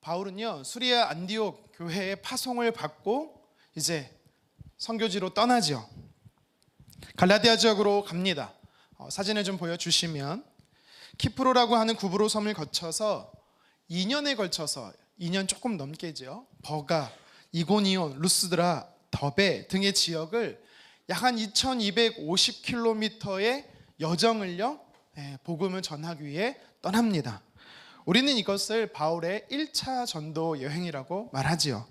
바울은요 수리아 안디옥 교회의 파송을 받고 이제 선교지로 떠나죠. 갈라디아 지역으로 갑니다. 사진을 좀 보여주시면 키프로라고 하는 구브로 섬을 거쳐서 2년에 걸쳐서 2년 조금 넘게죠. 버가, 이고니온, 루스드라, 더베 등의 지역을 약 한 2250km의 여정을요 복음을 전하기 위해 떠납니다. 우리는 이것을 바울의 1차 전도 여행이라고 말하지요.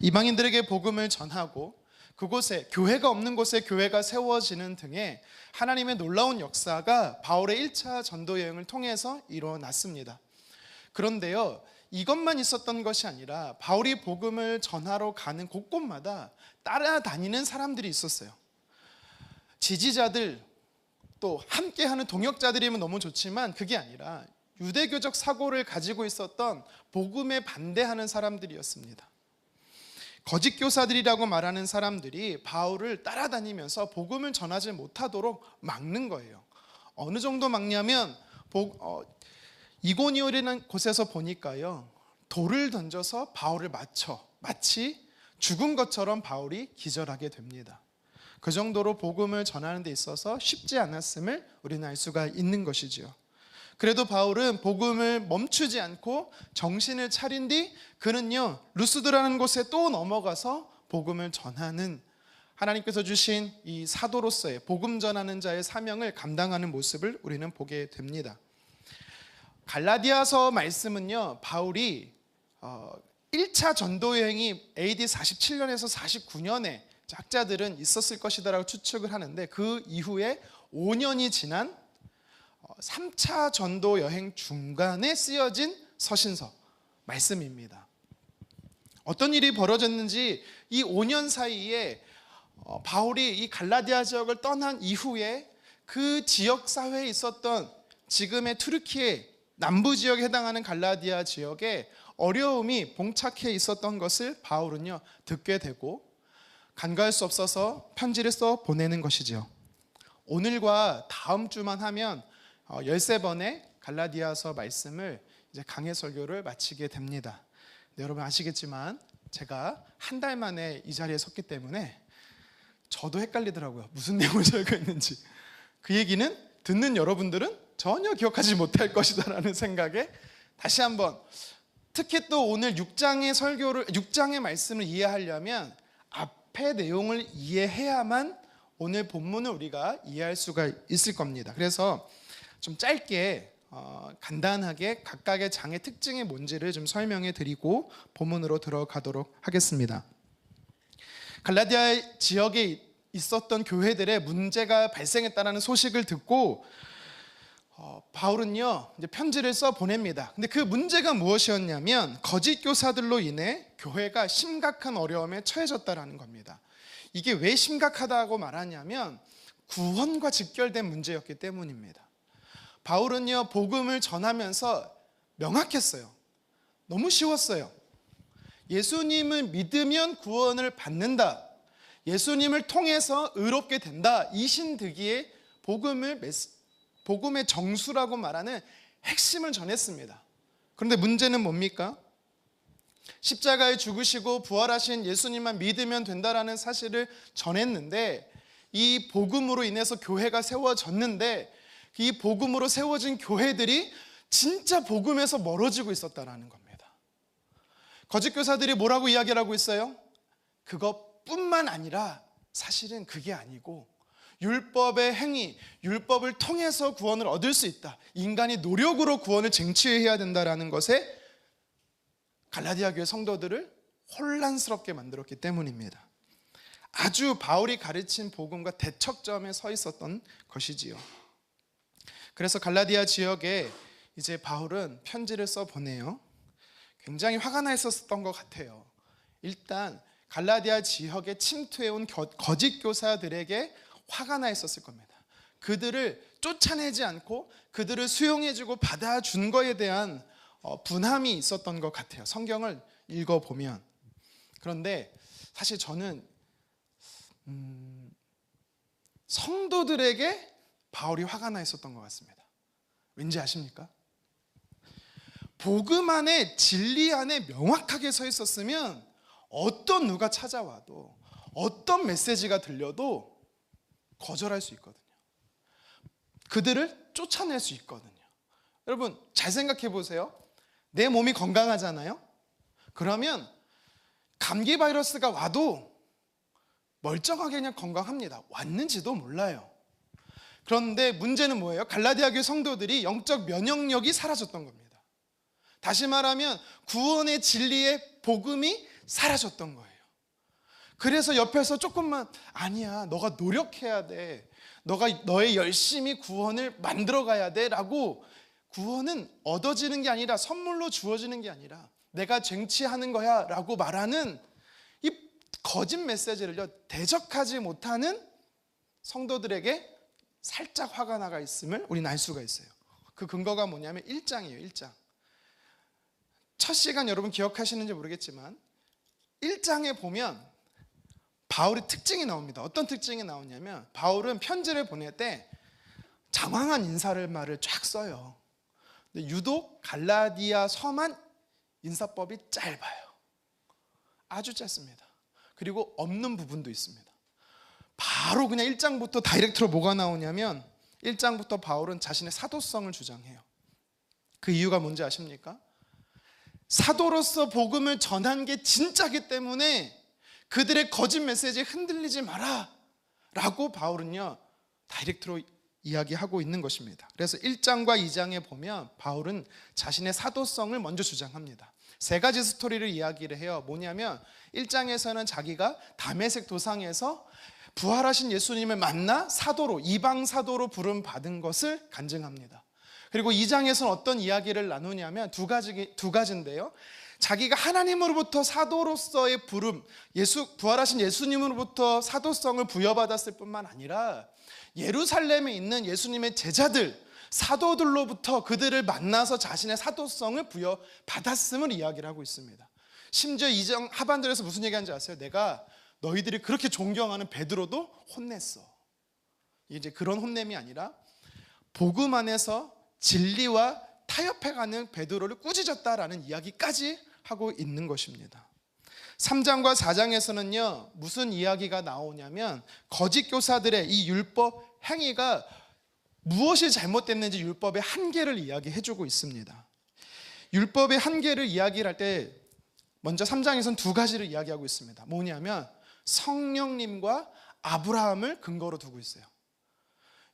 이방인들에게 복음을 전하고 그곳에 교회가 없는 곳에 교회가 세워지는 등의 하나님의 놀라운 역사가 바울의 1차 전도 여행을 통해서 일어났습니다. 그런데요 이것만 있었던 것이 아니라 바울이 복음을 전하러 가는 곳곳마다 따라다니는 사람들이 있었어요. 지지자들 또 함께하는 동역자들이면 너무 좋지만 그게 아니라 유대교적 사고를 가지고 있었던 복음에 반대하는 사람들이었습니다. 거짓 교사들이라고 말하는 사람들이 바울을 따라다니면서 복음을 전하지 못하도록 막는 거예요. 어느 정도 막냐면 이고니온이라는 곳에서 보니까요 돌을 던져서 바울을 마치 죽은 것처럼 바울이 기절하게 됩니다. 그 정도로 복음을 전하는 데 있어서 쉽지 않았음을 우리는 알 수가 있는 것이지요. 그래도 바울은 복음을 멈추지 않고 정신을 차린 뒤 그는요 루스드라는 곳에 또 넘어가서 복음을 전하는 하나님께서 주신 이 사도로서의 복음 전하는 자의 사명을 감당하는 모습을 우리는 보게 됩니다. 갈라디아서 말씀은요 바울이 1차 전도 여행이 AD 47년에서 49년에 학자들은 있었을 것이다라고 추측을 하는데 그 이후에 5년이 지난 3차 전도 여행 중간에 쓰여진 서신서 말씀입니다. 어떤 일이 벌어졌는지 이 5년 사이에 바울이 이 갈라디아 지역을 떠난 이후에 그 지역 사회에 있었던 지금의 투르키의 남부 지역에 해당하는 갈라디아 지역에 어려움이 봉착해 있었던 것을 바울은요 듣게 되고 간과할 수 없어서 편지를 써 보내는 것이죠. 오늘과 다음 주만 하면 13번의 갈라디아서 말씀을 이제 강해 설교를 마치게 됩니다. 네, 여러분 아시겠지만 제가 한 달 만에 이 자리에 섰기 때문에 저도 헷갈리더라고요. 무슨 내용을 설교했는지. 그 얘기는 듣는 여러분들은 전혀 기억하지 못할 것이다라는 생각에 다시 한번 특히 또 오늘 6장의 말씀을 이해하려면 앞의 내용을 이해해야만 오늘 본문을 우리가 이해할 수가 있을 겁니다. 그래서 좀 짧게 간단하게 각각의 장의 특징이 뭔지를 좀 설명해 드리고 본문으로 들어가도록 하겠습니다. 갈라디아 지역에 있었던 교회들의 문제가 발생했다는 소식을 듣고 바울은요 이제 편지를 써 보냅니다. 근데 그 문제가 무엇이었냐면 거짓 교사들로 인해 교회가 심각한 어려움에 처해졌다라는 겁니다. 이게 왜 심각하다고 말하냐면 구원과 직결된 문제였기 때문입니다. 바울은요 복음을 전하면서 명확했어요. 너무 쉬웠어요. 예수님을 믿으면 구원을 받는다. 예수님을 통해서 의롭게 된다. 이신득이의 복음의 정수라고 말하는 핵심을 전했습니다. 그런데 문제는 뭡니까? 십자가에 죽으시고 부활하신 예수님만 믿으면 된다라는 사실을 전했는데 이 복음으로 인해서 교회가 세워졌는데 이 복음으로 세워진 교회들이 진짜 복음에서 멀어지고 있었다는 겁니다. 거짓 교사들이 뭐라고 이야기를 하고 있어요? 그것뿐만 아니라 사실은 그게 아니고 율법의 행위, 율법을 통해서 구원을 얻을 수 있다. 인간이 노력으로 구원을 쟁취해야 된다는 것에 갈라디아 교회 성도들을 혼란스럽게 만들었기 때문입니다. 아주 바울이 가르친 복음과 대척점에 서 있었던 것이지요. 그래서 갈라디아 지역에 이제 바울은 편지를 써 보내요. 굉장히 화가 나 있었던 것 같아요. 일단 갈라디아 지역에 침투해온 거짓 교사들에게 화가 나 있었을 겁니다. 그들을 쫓아내지 않고 그들을 수용해주고 받아준 거에 대한 분함이 있었던 것 같아요. 성경을 읽어보면. 그런데 사실 저는 성도들에게 바울이 화가 나 있었던 것 같습니다. 왠지 아십니까? 복음 안에, 진리 안에 명확하게 서 있었으면 어떤 누가 찾아와도, 어떤 메시지가 들려도 거절할 수 있거든요. 그들을 쫓아낼 수 있거든요. 여러분 잘 생각해 보세요. 내 몸이 건강하잖아요. 그러면 감기 바이러스가 와도 멀쩡하게 그냥 건강합니다. 왔는지도 몰라요. 그런데 문제는 뭐예요? 갈라디아 교회 성도들이 영적 면역력이 사라졌던 겁니다. 다시 말하면 구원의 진리의 복음이 사라졌던 거예요. 그래서 옆에서 조금만, 아니야, 너가 노력해야 돼, 너가 너의 열심히 구원을 만들어 가야 돼 라고, 구원은 얻어지는 게 아니라 선물로 주어지는 게 아니라 내가 쟁취하는 거야 라고 말하는 이 거짓 메시지를요, 대적하지 못하는 성도들에게 살짝 화가 나가 있음을 우리는 알 수가 있어요. 그 근거가 뭐냐면 1장이에요. 1장. 첫 시간 여러분 기억하시는지 모르겠지만 1장에 보면 바울의 특징이 나옵니다. 어떤 특징이 나오냐면, 바울은 편지를 보낼 때 장황한 인사를 말을 쫙 써요. 근데 유독 갈라디아 서만 인사법이 짧아요. 아주 짧습니다. 그리고 없는 부분도 있습니다. 바로 그냥 1장부터 다이렉트로 뭐가 나오냐면, 1장부터 바울은 자신의 사도성을 주장해요. 그 이유가 뭔지 아십니까? 사도로서 복음을 전한 게 진짜기 때문에 그들의 거짓 메시지에 흔들리지 마라 라고 바울은요, 다이렉트로 이야기하고 있는 것입니다. 그래서 1장과 2장에 보면 바울은 자신의 사도성을 먼저 주장합니다. 세 가지 스토리를 이야기를 해요. 뭐냐면 1장에서는 자기가 다메섹 도상에서 부활하신 예수님을 만나 사도로, 이방 사도로 부름 받은 것을 간증합니다. 그리고 2장에서는 어떤 이야기를 나누냐면 두 가지인데요. 자기가 하나님으로부터 사도로서의 부름, 부활하신 예수님으로부터 사도성을 부여받았을 뿐만 아니라 예루살렘에 있는 예수님의 제자들, 사도들로부터 그들을 만나서 자신의 사도성을 부여받았음을 이야기를 하고 있습니다. 심지어 2장 하반절에서 무슨 얘기하는지 아세요? 내가 너희들이 그렇게 존경하는 베드로도 혼냈어. 이제 그런 혼냄이 아니라 복음 안에서 진리와 타협해가는 베드로를 꾸짖었다라는 이야기까지 하고 있는 것입니다. 3장과 4장에서는요, 무슨 이야기가 나오냐면 거짓 교사들의 이 율법 행위가 무엇이 잘못됐는지 율법의 한계를 이야기해주고 있습니다. 율법의 한계를 이야기를 할 때 먼저 3장에서는 두 가지를 이야기하고 있습니다. 뭐냐면 성령님과 아브라함을 근거로 두고 있어요.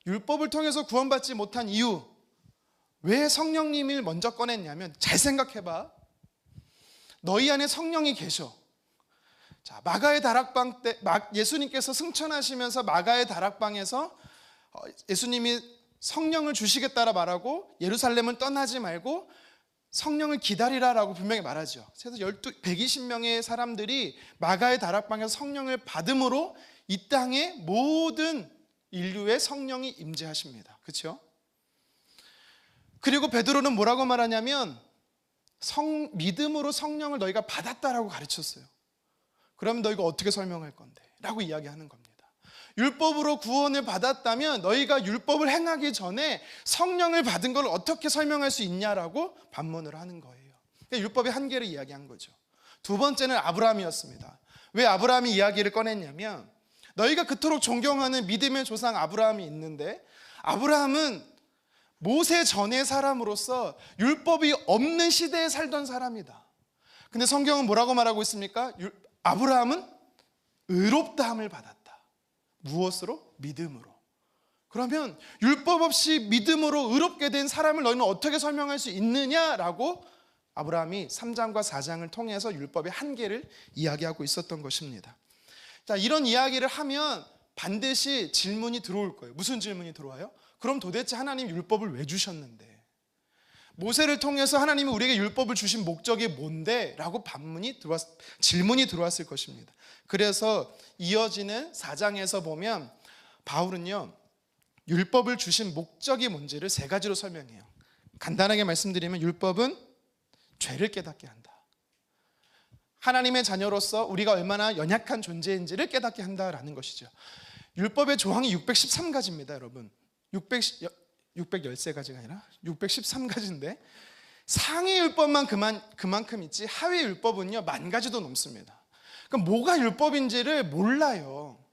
율법을 통해서 구원받지 못한 이유, 왜 성령님을 먼저 꺼냈냐면, 잘 생각해봐. 너희 안에 성령이 계셔. 자, 마가의 다락방 때 예수님께서 승천하시면서 마가의 다락방에서 예수님이 성령을 주시겠다라 말하고 예루살렘을 떠나지 말고 성령을 기다리라라고 분명히 말하죠. 그래서 120명의 사람들이 마가의 다락방에서 성령을 받음으로 이 땅의 모든 인류의 성령이 임재하십니다. 그렇죠? 그리고 베드로는 뭐라고 말하냐면 믿음으로 성령을 너희가 받았다라고 가르쳤어요. 그러면 너희가 어떻게 설명할 건데? 라고 이야기하는 겁니다. 율법으로 구원을 받았다면 너희가 율법을 행하기 전에 성령을 받은 걸 어떻게 설명할 수 있냐라고 반문을 하는 거예요. 그러니까 율법의 한계를 이야기한 거죠. 두 번째는 아브라함이었습니다. 왜 아브라함이 이야기를 꺼냈냐면, 너희가 그토록 존경하는 믿음의 조상 아브라함이 있는데, 아브라함은 모세 전의 사람으로서 율법이 없는 시대에 살던 사람이다. 근데 성경은 뭐라고 말하고 있습니까? 아브라함은 의롭다함을 받았다. 무엇으로? 믿음으로. 그러면 율법 없이 믿음으로 의롭게 된 사람을 너희는 어떻게 설명할 수 있느냐라고 아브라함이 3장과 4장을 통해서 율법의 한계를 이야기하고 있었던 것입니다. 자, 이런 이야기를 하면 반드시 질문이 들어올 거예요. 무슨 질문이 들어와요? 그럼 도대체 하나님 율법을 왜 주셨는데? 모세를 통해서 하나님이 우리에게 율법을 주신 목적이 뭔데? 라고 질문이 들어왔을 것입니다. 그래서 이어지는 4장에서 보면 바울은요, 율법을 주신 목적이 뭔지를 세 가지로 설명해요. 간단하게 말씀드리면 율법은 죄를 깨닫게 한다. 하나님의 자녀로서 우리가 얼마나 연약한 존재인지를 깨닫게 한다라는 것이죠. 율법의 조항이 613가지입니다, 여러분. 613가지가 아니라 613가지인데 상위 율법만 그만큼 있지 하위 율법은요 10,000가지도 넘습니다. 그럼 뭐가 율법인지를 몰라요.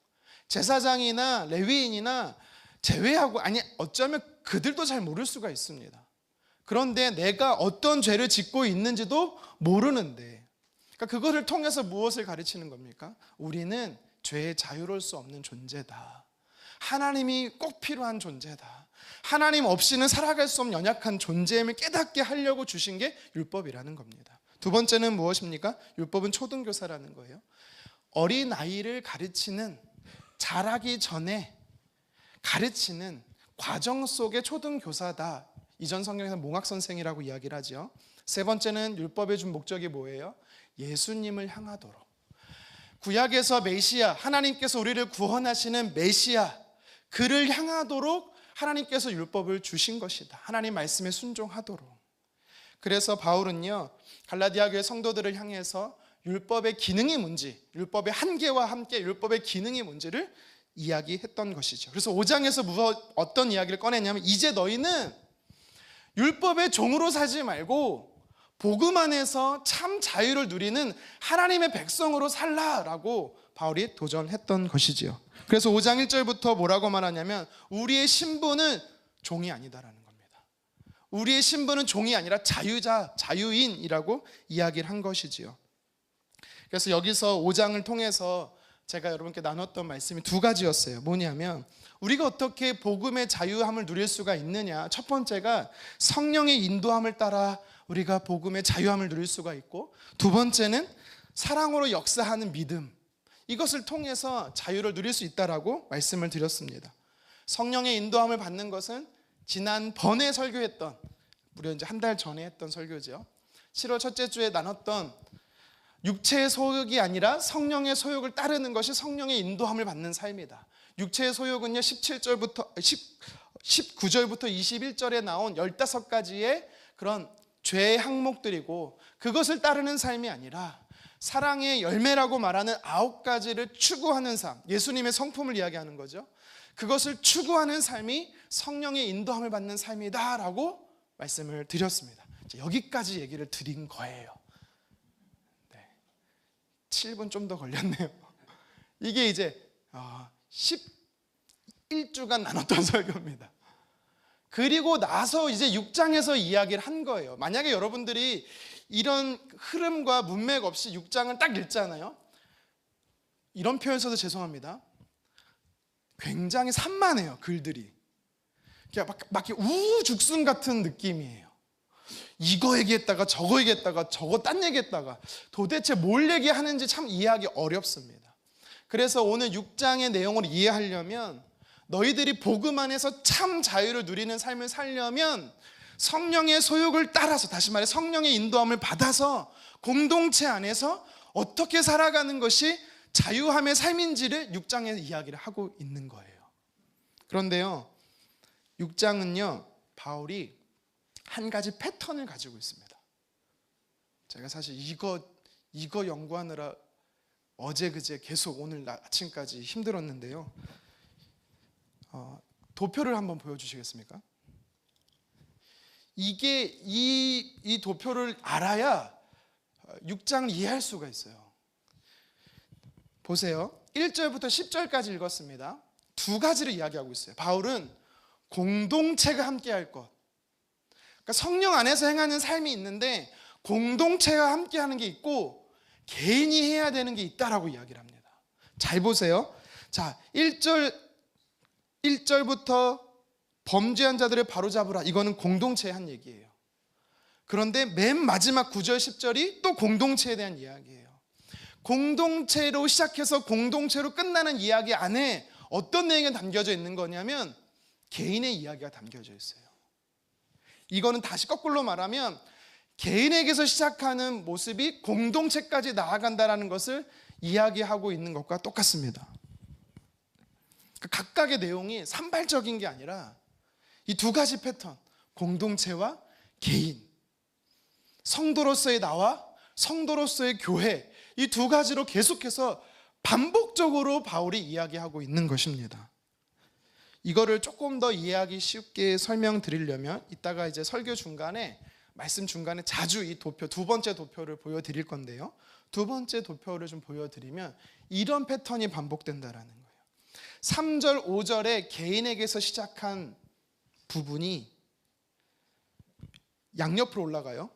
제사장이나 레위인이나 제외하고, 아니 어쩌면 그들도 잘 모를 수가 있습니다. 그런데 내가 어떤 죄를 짓고 있는지도 모르는데, 그러니까 그거를 통해서 무엇을 가르치는 겁니까? 우리는 죄에 자유로울 수 없는 존재다. 하나님이 꼭 필요한 존재다. 하나님 없이는 살아갈 수 없는 연약한 존재임을 깨닫게 하려고 주신 게 율법이라는 겁니다. 두 번째는 무엇입니까? 율법은 초등교사라는 거예요. 어린아이를 가르치는, 자라기 전에 가르치는 과정 속의 초등교사다. 이전 성경에서 몽학선생이라고 이야기를 하죠. 세 번째는 율법의 준 목적이 뭐예요? 예수님을 향하도록. 구약에서 메시아, 하나님께서 우리를 구원하시는 메시아, 그를 향하도록 하나님께서 율법을 주신 것이다. 하나님 말씀에 순종하도록. 그래서 바울은요, 갈라디아 교회 성도들을 향해서 율법의 기능이 뭔지, 율법의 한계와 함께 율법의 기능이 뭔지를 이야기했던 것이죠. 그래서 5장에서 어떤 이야기를 꺼냈냐면, 이제 너희는 율법의 종으로 살지 말고 복음 안에서 참 자유를 누리는 하나님의 백성으로 살라라고 바울이 도전했던 것이지요. 그래서 5장 1절부터 뭐라고 말하냐면, 우리의 신분은 종이 아니다라는 겁니다. 우리의 신분은 종이 아니라 자유자, 자유인이라고 이야기를 한 것이지요. 그래서 여기서 5장을 통해서 제가 여러분께 나눴던 말씀이 두 가지였어요. 뭐냐면, 우리가 어떻게 복음의 자유함을 누릴 수가 있느냐. 첫 번째가 성령의 인도함을 따라 우리가 복음의 자유함을 누릴 수가 있고, 두 번째는 사랑으로 역사하는 믿음, 이것을 통해서 자유를 누릴 수 있다라고 말씀을 드렸습니다. 성령의 인도함을 받는 것은 지난번에 설교했던, 무려 이제 한 달 전에 했던 설교죠. 7월 첫째 주에 나눴던 육체의 소욕이 아니라 성령의 소욕을 따르는 것이 성령의 인도함을 받는 삶이다. 육체의 소욕은요 19절부터 21절에 나온 15가지의 그런 죄의 항목들이고, 그것을 따르는 삶이 아니라 사랑의 열매라고 말하는 9가지를 추구하는 삶, 예수님의 성품을 이야기하는 거죠. 그것을 추구하는 삶이 성령의 인도함을 받는 삶이다라고 말씀을 드렸습니다. 여기까지 얘기를 드린 거예요. 7분 좀 더 걸렸네요. 이게 이제 11주간 나눴던 설교입니다. 그리고 나서 이제 6장에서 이야기를 한 거예요. 만약에 여러분들이 이런 흐름과 문맥 없이 6장을 딱 읽잖아요. 이런 표현 써도 죄송합니다. 굉장히 산만해요, 글들이. 막 우후죽순 같은 느낌이에요. 이거 얘기했다가 저거 얘기했다가 저거 딴 얘기했다가 도대체 뭘 얘기하는지 참 이해하기 어렵습니다. 그래서 오늘 6장의 내용을 이해하려면, 너희들이 복음 안에서 참 자유를 누리는 삶을 살려면 성령의 소욕을 따라서, 다시 말해 성령의 인도함을 받아서 공동체 안에서 어떻게 살아가는 것이 자유함의 삶인지를 6장에 이야기를 하고 있는 거예요. 그런데요, 6장은요 바울이 한 가지 패턴을 가지고 있습니다. 제가 사실 이거 연구하느라 어제 그제 계속 오늘 아침까지 힘들었는데요. 도표를 한번 보여주시겠습니까? 이 도표를 알아야 6장을 이해할 수가 있어요. 보세요. 1절부터 10절까지 읽었습니다. 두 가지를 이야기하고 있어요. 바울은 공동체가 함께 할 것, 그러니까 성령 안에서 행하는 삶이 있는데 공동체와 함께 하는 게 있고 개인이 해야 되는 게 있다라고 이야기를 합니다. 잘 보세요. 자, 1절부터 범죄한 자들을 바로잡으라, 이거는 공동체에 한 얘기예요. 그런데 맨 마지막 9절 10절이 또 공동체에 대한 이야기예요. 공동체로 시작해서 공동체로 끝나는 이야기 안에 어떤 내용이 담겨져 있는 거냐면 개인의 이야기가 담겨져 있어요. 이거는 다시 거꾸로 말하면 개인에게서 시작하는 모습이 공동체까지 나아간다는 것을 이야기하고 있는 것과 똑같습니다. 각각의 내용이 산발적인 게 아니라 이 두 가지 패턴, 공동체와 개인, 성도로서의 나와 성도로서의 교회, 이 두 가지로 계속해서 반복적으로 바울이 이야기하고 있는 것입니다. 이거를 조금 더 이해하기 쉽게 설명드리려면 이따가 이제 설교 중간에 말씀 중간에 자주 이 도표, 두 번째 도표를 보여드릴 건데요. 두 번째 도표를 좀 보여드리면 이런 패턴이 반복된다라는 거예요. 3절, 5절에 개인에게서 시작한 부분이 양옆으로 올라가요.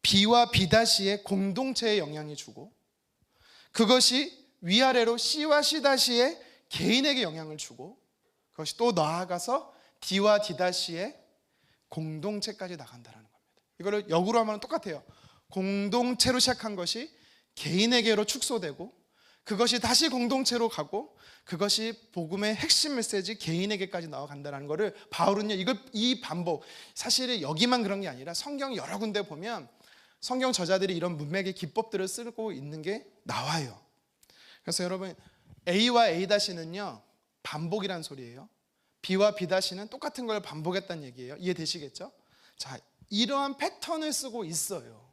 B와 B-의 공동체에 영향이 주고, 그것이 위아래로 C와 C-의 개인에게 영향을 주고, 그것이 또 나아가서 D와 D-의 공동체까지 나간다는 겁니다. 이거를 역으로 하면 똑같아요. 공동체로 시작한 것이 개인에게로 축소되고, 그것이 다시 공동체로 가고, 그것이 복음의 핵심 메시지 개인에게까지 나아간다는 것을 바울은요, 이 반복, 사실 여기만 그런 게 아니라 성경 여러 군데 보면 성경 저자들이 이런 문맥의 기법들을 쓰고 있는 게 나와요. 그래서 여러분, A와 A-는요 반복이란 소리예요. B와 B-는 똑같은 걸 반복했다는 얘기예요. 이해되시겠죠? 자, 이러한 패턴을 쓰고 있어요.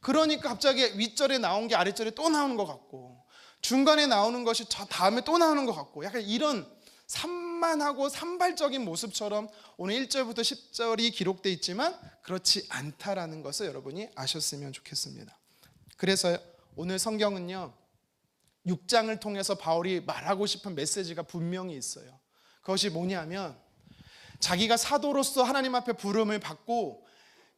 그러니까 갑자기 윗절에 나온 게 아랫절에 또 나오는 것 같고, 중간에 나오는 것이 저 다음에 또 나오는 것 같고, 약간 이런 산만하고 산발적인 모습처럼 오늘 1절부터 10절이 기록되어 있지만 그렇지 않다라는 것을 여러분이 아셨으면 좋겠습니다. 그래서 오늘 성경은요 6장을 통해서 바울이 말하고 싶은 메시지가 분명히 있어요. 그것이 뭐냐면, 자기가 사도로서 하나님 앞에 부름을 받고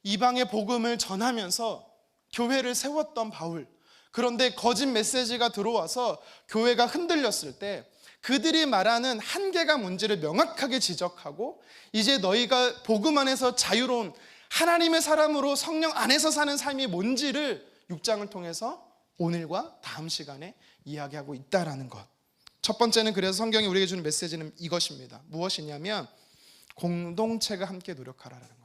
이방의 복음을 전하면서 교회를 세웠던 바울, 그런데 거짓 메시지가 들어와서 교회가 흔들렸을 때 그들이 말하는 한계가 문제를 명확하게 지적하고, 이제 너희가 복음 안에서 자유로운 하나님의 사람으로 성령 안에서 사는 삶이 뭔지를 6장을 통해서 오늘과 다음 시간에 이야기하고 있다라는 것. 첫 번째는 그래서 성경이 우리에게 주는 메시지는 이것입니다. 무엇이냐면 공동체가 함께 노력하라는 거예요.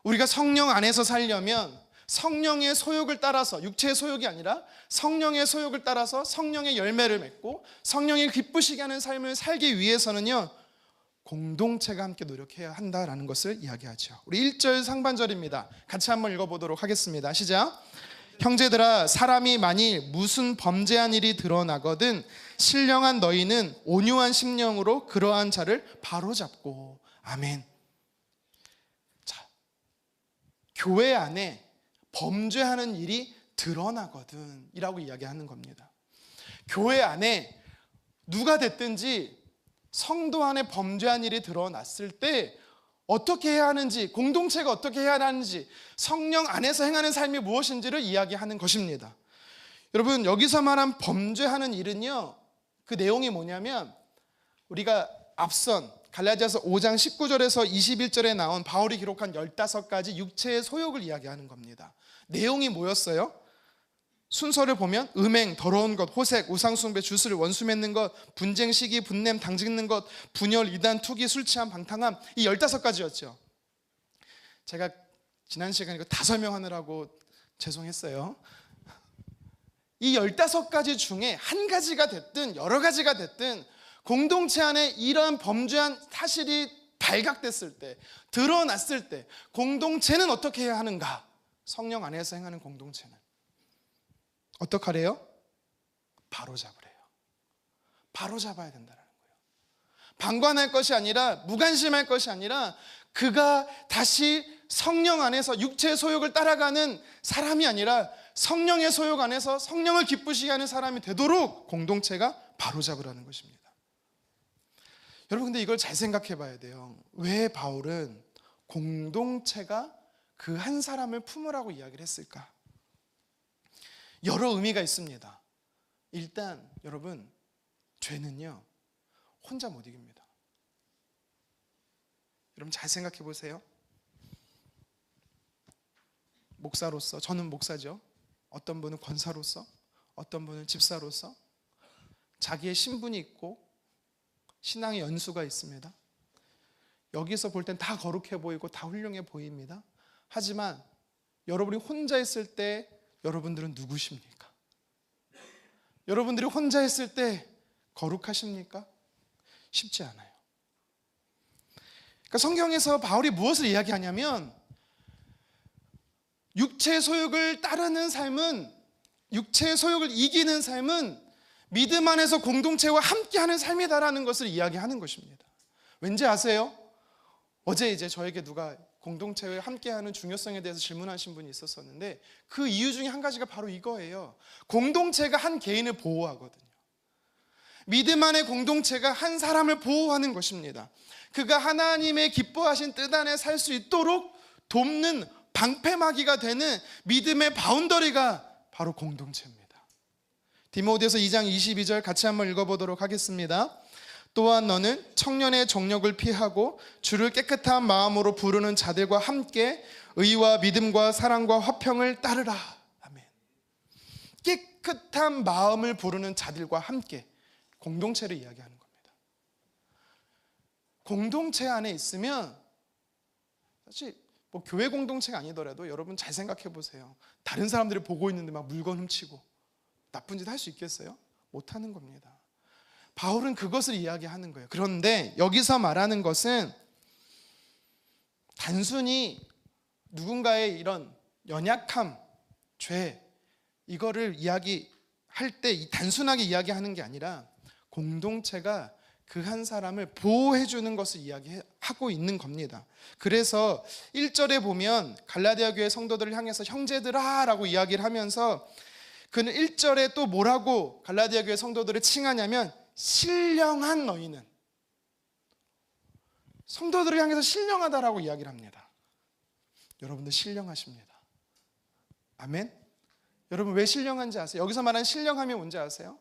우리가 성령 안에서 살려면 성령의 소욕을 따라서, 육체의 소욕이 아니라 성령의 소욕을 따라서 성령의 열매를 맺고 성령이 기쁘시게 하는 삶을 살기 위해서는요 공동체가 함께 노력해야 한다라는 것을 이야기하죠. 우리 1절 상반절입니다. 같이 한번 읽어보도록 하겠습니다. 시작. 형제들아, 사람이 만일 무슨 범죄한 일이 드러나거든 신령한 너희는 온유한 심령으로 그러한 자를 바로잡고. 아멘. 자, 교회 안에 범죄하는 일이 드러나거든 이라고 이야기하는 겁니다. 교회 안에 누가 됐든지 성도 안에 범죄한 일이 드러났을 때 어떻게 해야 하는지, 공동체가 어떻게 해야 하는지, 성령 안에서 행하는 삶이 무엇인지를 이야기하는 것입니다. 여러분, 여기서 말한 범죄하는 일은요 그 내용이 뭐냐면, 우리가 앞선 갈라디아서 5장 19절에서 21절에 나온 바울이 기록한 15가지 육체의 소욕을 이야기하는 겁니다. 내용이 뭐였어요? 순서를 보면 음행, 더러운 것, 호색, 우상숭배, 주술, 원수 맺는 것, 분쟁, 시기, 분냄, 당짓는 것, 분열, 이단, 투기, 술 취함, 방탕함, 이 15가지였죠. 제가 지난 시간에 이거 다 설명하느라고 죄송했어요. 이 15가지 중에 한 가지가 됐든 여러 가지가 됐든 공동체 안에 이러한 범죄한 사실이 발각됐을 때, 드러났을 때 공동체는 어떻게 해야 하는가? 성령 안에서 행하는 공동체는 어떻게 하래요? 바로잡으래요. 바로잡아야 된다는 거예요. 방관할 것이 아니라, 무관심할 것이 아니라, 그가 다시 성령 안에서 육체의 소욕을 따라가는 사람이 아니라 성령의 소욕 안에서 성령을 기쁘시게 하는 사람이 되도록 공동체가 바로잡으라는 것입니다. 여러분, 근데 이걸 잘 생각해 봐야 돼요. 왜 바울은 공동체가 그 한 사람을 품으라고 이야기를 했을까? 여러 의미가 있습니다. 일단 여러분, 죄는요 혼자 못 이깁니다. 여러분 잘 생각해 보세요. 목사로서, 저는 목사죠. 어떤 분은 권사로서, 어떤 분은 집사로서 자기의 신분이 있고 신앙의 연수가 있습니다. 여기서 볼 땐 다 거룩해 보이고 다 훌륭해 보입니다. 하지만 여러분이 혼자 있을 때 여러분들은 누구십니까? 여러분들이 혼자 있을 때 거룩하십니까? 쉽지 않아요. 그러니까 성경에서 바울이 무엇을 이야기하냐면, 육체의 소욕을 따르는 삶은, 육체의 소욕을 이기는 삶은 믿음 안에서 공동체와 함께하는 삶이다라는 것을 이야기하는 것입니다. 왠지 아세요? 어제 이제 저에게 누가 공동체에 함께하는 중요성에 대해서 질문하신 분이 있었었는데, 그 이유 중에 한 가지가 바로 이거예요. 공동체가 한 개인을 보호하거든요. 믿음 안의 공동체가 한 사람을 보호하는 것입니다. 그가 하나님의 기뻐하신 뜻 안에 살 수 있도록 돕는 방패막이가 되는 믿음의 바운더리가 바로 공동체입니다. 디모데서 2장 22절 같이 한번 읽어보도록 하겠습니다. 또한 너는 청년의 정력을 피하고 주를 깨끗한 마음으로 부르는 자들과 함께 의와 믿음과 사랑과 화평을 따르라. 아멘. 깨끗한 마음을 부르는 자들과 함께, 공동체를 이야기하는 겁니다. 공동체 안에 있으면, 사실 뭐 교회 공동체가 아니더라도 여러분 잘 생각해 보세요. 다른 사람들이 보고 있는데 막 물건 훔치고 나쁜 짓 할 수 있겠어요? 못하는 겁니다. 바울은 그것을 이야기하는 거예요. 그런데 여기서 말하는 것은 단순히 누군가의 이런 연약함, 죄, 이거를 이야기할 때 단순하게 이야기하는 게 아니라 공동체가 그 한 사람을 보호해 주는 것을 이야기하고 있는 겁니다. 그래서 1절에 보면 갈라디아 교회 성도들을 향해서 형제들아 라고 이야기를 하면서, 그는 1절에 또 뭐라고 갈라디아 교회 성도들을 칭하냐면 신령한 너희는, 성도들을 향해서 신령하다라고 이야기를 합니다. 여러분들 신령하십니다. 아멘. 여러분 왜 신령한지 아세요? 여기서 말하는 신령함이 뭔지 아세요?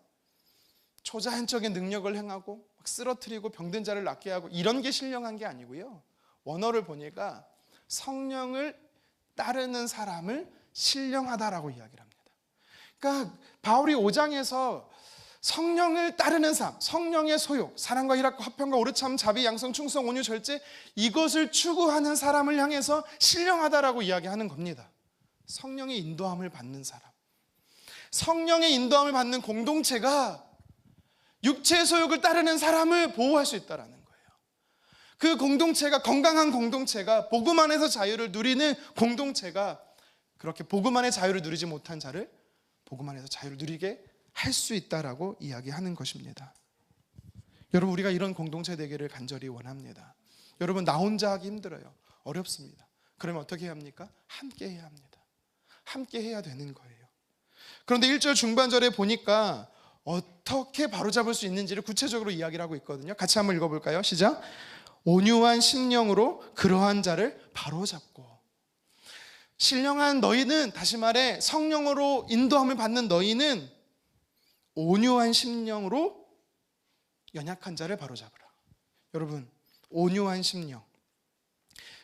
초자연적인 능력을 행하고 막 쓰러뜨리고 병든 자를 낫게 하고 이런 게 신령한 게 아니고요. 원어를 보니까 성령을 따르는 사람을 신령하다라고 이야기를 합니다. 그러니까 바울이 5장에서 성령을 따르는 삶, 성령의 소욕, 사랑과 희락과 화평과 오르참, 자비, 양성, 충성, 온유, 절제, 이것을 추구하는 사람을 향해서 신령하다라고 이야기하는 겁니다. 성령의 인도함을 받는 사람, 성령의 인도함을 받는 공동체가 육체의 소욕을 따르는 사람을 보호할 수 있다는 거예요. 그 공동체가, 건강한 공동체가, 복음 안에서 자유를 누리는 공동체가 그렇게 복음 안에 자유를 누리지 못한 자를 복음 안에서 자유를 누리게 할 수 있다라고 이야기하는 것입니다. 여러분, 우리가 이런 공동체 되기를 간절히 원합니다. 여러분, 나 혼자 하기 힘들어요. 어렵습니다. 그러면 어떻게 해야 합니까? 함께 해야 합니다. 함께 해야 되는 거예요. 그런데 1절 중반절에 보니까 어떻게 바로잡을 수 있는지를 구체적으로 이야기를 하고 있거든요. 같이 한번 읽어볼까요? 시작. 온유한 심령으로 그러한 자를 바로잡고. 신령한 너희는, 다시 말해 성령으로 인도함을 받는 너희는 온유한 심령으로 연약한 자를 바로잡으라. 여러분, 온유한 심령,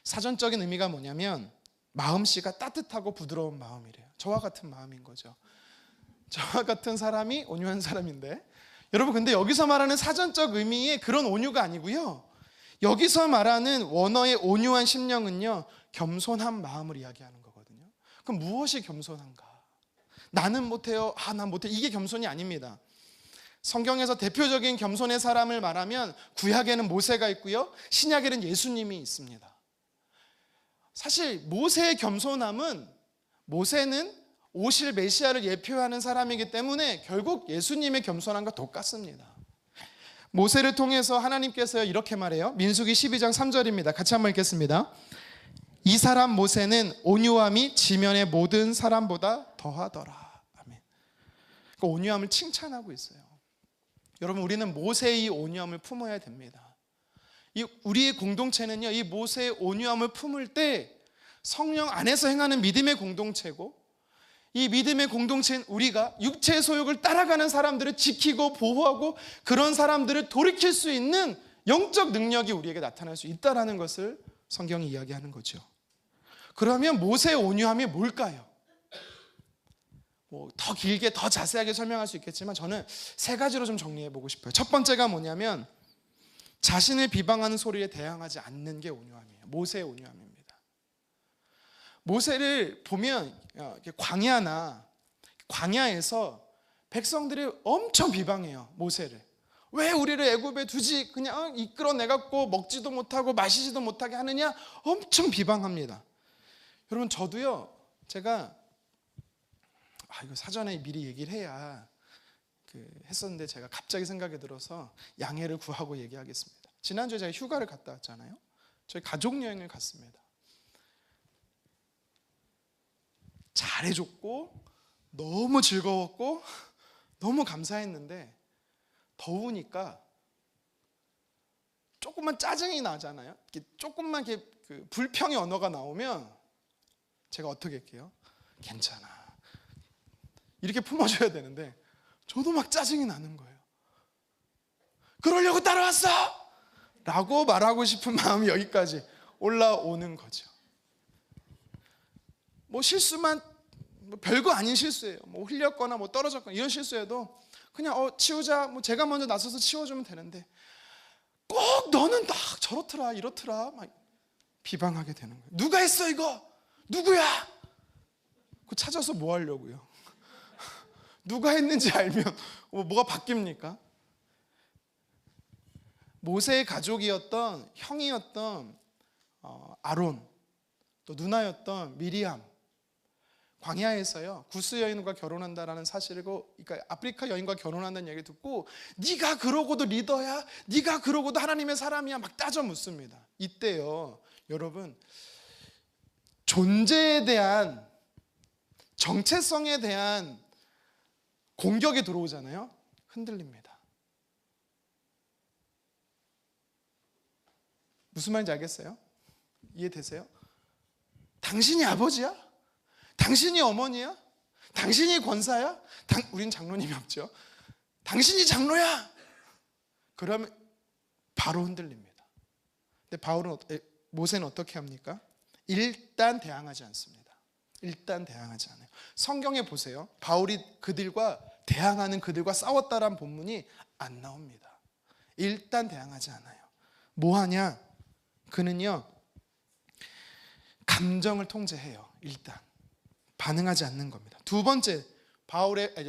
사전적인 의미가 뭐냐면 마음씨가 따뜻하고 부드러운 마음이래요. 저와 같은 마음인 거죠. 저와 같은 사람이 온유한 사람인데, 여러분 근데 여기서 말하는 사전적 의미의 그런 온유가 아니고요, 여기서 말하는 원어의 온유한 심령은요, 겸손한 마음을 이야기하는 거거든요. 그럼 무엇이 겸손한가? 나는 못해요, 난 못해, 이게 겸손이 아닙니다. 성경에서 대표적인 겸손의 사람을 말하면 구약에는 모세가 있고요, 신약에는 예수님이 있습니다. 사실 모세의 겸손함은, 모세는 오실 메시아를 예표하는 사람이기 때문에 결국 예수님의 겸손함과 똑같습니다. 모세를 통해서 하나님께서 이렇게 말해요. 민수기 12장 3절입니다. 같이 한번 읽겠습니다. 이 사람 모세는 온유함이 지면의 모든 사람보다 더하더라. 아멘. 그 온유함을 칭찬하고 있어요. 여러분, 우리는 모세의 온유함을 품어야 됩니다. 우리의 공동체는요, 이 모세의 온유함을 품을 때 성령 안에서 행하는 믿음의 공동체고, 이 믿음의 공동체는 우리가 육체의 소욕을 따라가는 사람들을 지키고 보호하고 그런 사람들을 돌이킬 수 있는 영적 능력이 우리에게 나타날 수 있다는 것을 성경이 이야기하는 거죠. 그러면 모세의 온유함이 뭘까요? 더 길게 더 자세하게 설명할 수 있겠지만 저는 세 가지로 좀 정리해 보고 싶어요. 첫 번째가 뭐냐면 자신을 비방하는 소리에 대항하지 않는 게 온유함이에요. 모세의 온유함입니다. 모세를 보면 광야에서 백성들이 엄청 비방해요. 모세를. 왜 우리를 애굽에 두지? 그냥 이끌어내갖고 먹지도 못하고 마시지도 못하게 하느냐? 엄청 비방합니다. 여러분, 저도요, 제가 이거 사전에 미리 얘기를 해야 했었는데 제가 갑자기 생각이 들어서 양해를 구하고 얘기하겠습니다. 지난주에 제가 휴가를 갔다 왔잖아요. 저희 가족 여행을 갔습니다. 잘해줬고 너무 즐거웠고 너무 감사했는데 더우니까 조금만 짜증이 나잖아요. 조금만 그 불평의 언어가 나오면 제가 어떻게 할게요? 괜찮아, 이렇게 품어줘야 되는데 저도 막 짜증이 나는 거예요. 그러려고 따라왔어! 라고 말하고 싶은 마음이 여기까지 올라오는 거죠. 뭐 실수만, 뭐 별거 아닌 실수예요. 뭐 흘렸거나 뭐 떨어졌거나 이런 실수해도 그냥 치우자, 뭐 제가 먼저 나서서 치워주면 되는데 꼭 너는 딱 저렇더라 이렇더라 막 비방하게 되는 거예요. 누가 했어 이거? 누구야? 그 찾아서 뭐 하려고요? 누가 했는지 알면 뭐가 바뀝니까? 모세의 가족이었던 형이었던 아론, 또 누나였던 미리암, 광야에서요 구스 여인과 결혼한다라는 사실을, 그러니까 아프리카 여인과 결혼한다는 얘기를 듣고 네가 그러고도 리더야? 네가 그러고도 하나님의 사람이야? 막 따져 묻습니다. 이때요 여러분, 존재에 대한, 정체성에 대한 공격이 들어오잖아요. 흔들립니다. 무슨 말인지 알겠어요? 이해되세요? 당신이 아버지야? 당신이 어머니야? 당신이 권사야? 우린 장로님이 없죠. 당신이 장로야? 그러면 바로 흔들립니다. 근데 모세는 어떻게 합니까? 일단 대항하지 않습니다. 일단 대항하지 않아요. 성경에 보세요. 바울이 대항하는 그들과 싸웠다란 본문이 안 나옵니다. 일단 대항하지 않아요. 뭐 하냐? 그는요 감정을 통제해요. 일단 반응하지 않는 겁니다. 두 번째,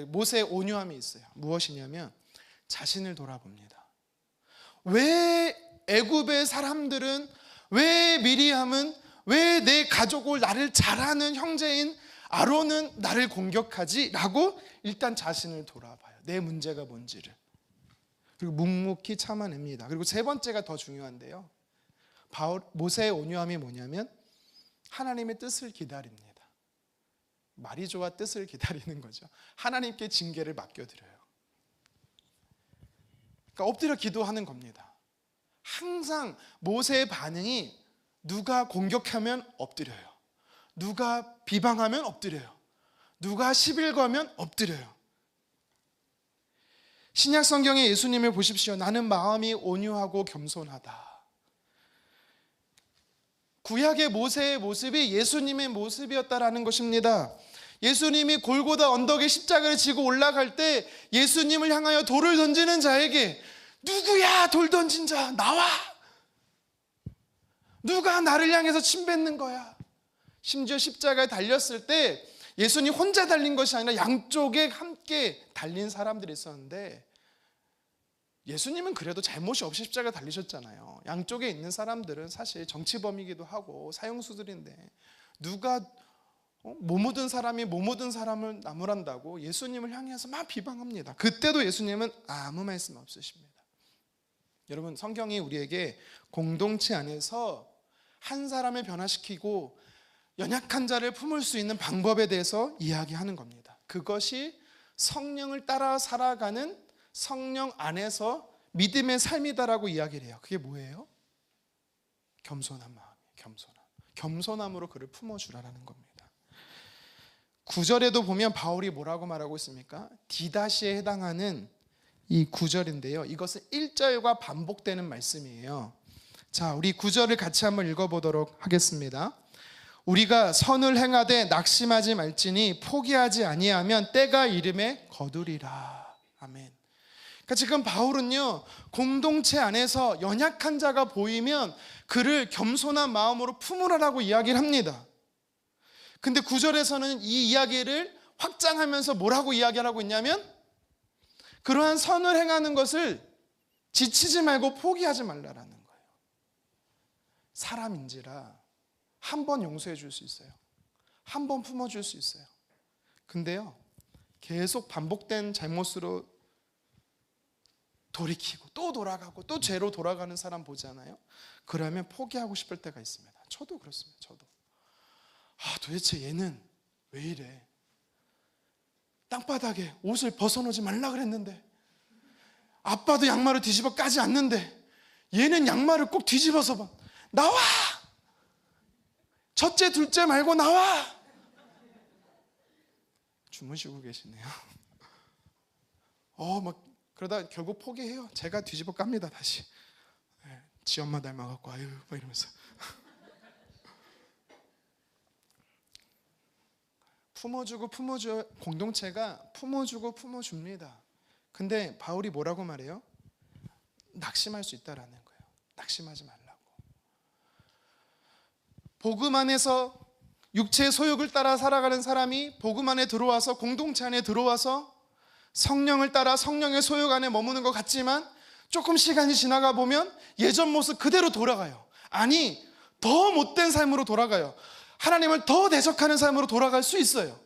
모세의 온유함이 있어요. 무엇이냐면 자신을 돌아봅니다. 왜 애굽의 사람들은, 왜 미리암은, 왜 내 가족을, 나를 잘하는 형제인 아론은 나를 공격하지? 라고 일단 자신을 돌아봐요. 내 문제가 뭔지를. 그리고 묵묵히 참아냅니다. 그리고 세 번째가 더 중요한데요, 모세의 온유함이 뭐냐면 하나님의 뜻을 기다립니다. 말이 좋아 뜻을 기다리는 거죠. 하나님께 징계를 맡겨드려요. 그러니까 엎드려 기도하는 겁니다. 항상 모세의 반응이 누가 공격하면 엎드려요. 누가 비방하면 엎드려요. 누가 시비를 거면 엎드려요. 신약 성경의 예수님을 보십시오. 나는 마음이 온유하고 겸손하다. 구약의 모세의 모습이 예수님의 모습이었다라는 것입니다. 예수님이 골고다 언덕에 십자가를 지고 올라갈 때 예수님을 향하여 돌을 던지는 자에게 누구야 돌 던진 자, 나와. 누가 나를 향해서 침 뱉는 거야. 심지어 십자가에 달렸을 때 예수님 혼자 달린 것이 아니라 양쪽에 함께 달린 사람들이 있었는데, 예수님은 그래도 잘못이 없이 십자가에 달리셨잖아요. 양쪽에 있는 사람들은 사실 정치범이기도 하고 사형수들인데 누가 못 묻은 사람이 못 묻은 사람을 나무란다고 예수님을 향해서 막 비방합니다. 그때도 예수님은 아무 말씀 없으십니다. 여러분, 성경이 우리에게 공동체 안에서 한 사람을 변화시키고 연약한 자를 품을 수 있는 방법에 대해서 이야기하는 겁니다. 그것이 성령을 따라 살아가는 성령 안에서 믿음의 삶이다라고 이야기를 해요. 그게 뭐예요? 겸손한 마음이에요. 겸손함으로 그를 품어주라는 겁니다. 9절에도 보면 바울이 뭐라고 말하고 있습니까? 디다시에 해당하는 이 9절인데요, 이것은 1절과 반복되는 말씀이에요. 자, 우리 9절을 같이 한번 읽어보도록 하겠습니다. 우리가 선을 행하되 낙심하지 말지니 포기하지 아니하면 때가 이름에 거두리라. 아멘. 그러니까 지금 바울은요, 공동체 안에서 연약한 자가 보이면 그를 겸손한 마음으로 품으라라고 이야기를 합니다. 근데 9절에서는 이 이야기를 확장하면서 뭐라고 이야기를 하고 있냐면, 그러한 선을 행하는 것을 지치지 말고 포기하지 말라라는 거예요. 사람인지라 한 번 용서해 줄 수 있어요. 한 번 품어줄 수 있어요. 근데요, 계속 반복된 잘못으로 돌이키고 또 돌아가고 또 죄로 돌아가는 사람 보잖아요. 그러면 포기하고 싶을 때가 있습니다. 저도 그렇습니다. 도대체 얘는 왜 이래? 땅바닥에 옷을 벗어놓지 말라 그랬는데, 아빠도 양말을 뒤집어 까지 않는데 얘는 양말을 꼭 뒤집어서 봐. 나와! 첫째 둘째 말고 나와! 주무시고 계시네요. 막 그러다 결국 포기해요. 제가 뒤집어 깝니다 다시. 지 엄마 닮아갖고 아유 막 이러면서. 품어주고 품어줘. 공동체가 품어주고 품어줍니다. 근데 바울이 뭐라고 말해요? 낙심할 수 있다라는 거예요. 낙심하지 말라고. 복음 안에서 육체의 소욕을 따라 살아가는 사람이 복음 안에 들어와서, 공동체 안에 들어와서 성령을 따라 성령의 소욕 안에 머무는 것 같지만 조금 시간이 지나가 보면 예전 모습 그대로 돌아가요. 아니, 더 못된 삶으로 돌아가요. 하나님을 더 대적하는 삶으로 돌아갈 수 있어요.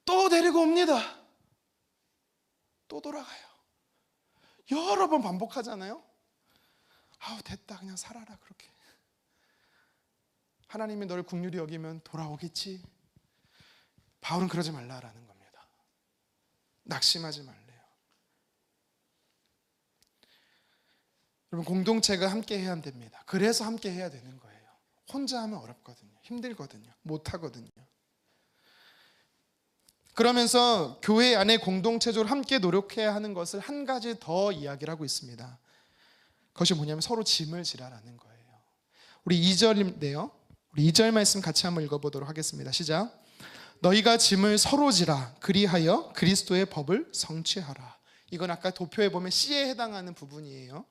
또 데리고 옵니다. 또 돌아가요. 여러 번 반복하잖아요. 아우 됐다, 그냥 살아라. 그렇게 하나님이 너를 긍휼히 여기면 돌아오겠지. 바울은 그러지 말라라는 겁니다. 낙심하지 말래요. 여러분, 공동체가 함께 해야 됩니다. 그래서 함께 해야 되는 거예요. 혼자 하면 어렵거든요. 힘들거든요. 못하거든요. 그러면서 교회 안에 공동체적으로 함께 노력해야 하는 것을 한 가지 더 이야기를 하고 있습니다. 그것이 뭐냐면 서로 짐을 지라라는 거예요. 우리 2절인데요. 우리 2절 말씀 같이 한번 읽어보도록 하겠습니다. 시작. 너희가 짐을 서로 지라 그리하여 그리스도의 법을 성취하라. 이건 아까 도표에 보면 C에 해당하는 부분이에요.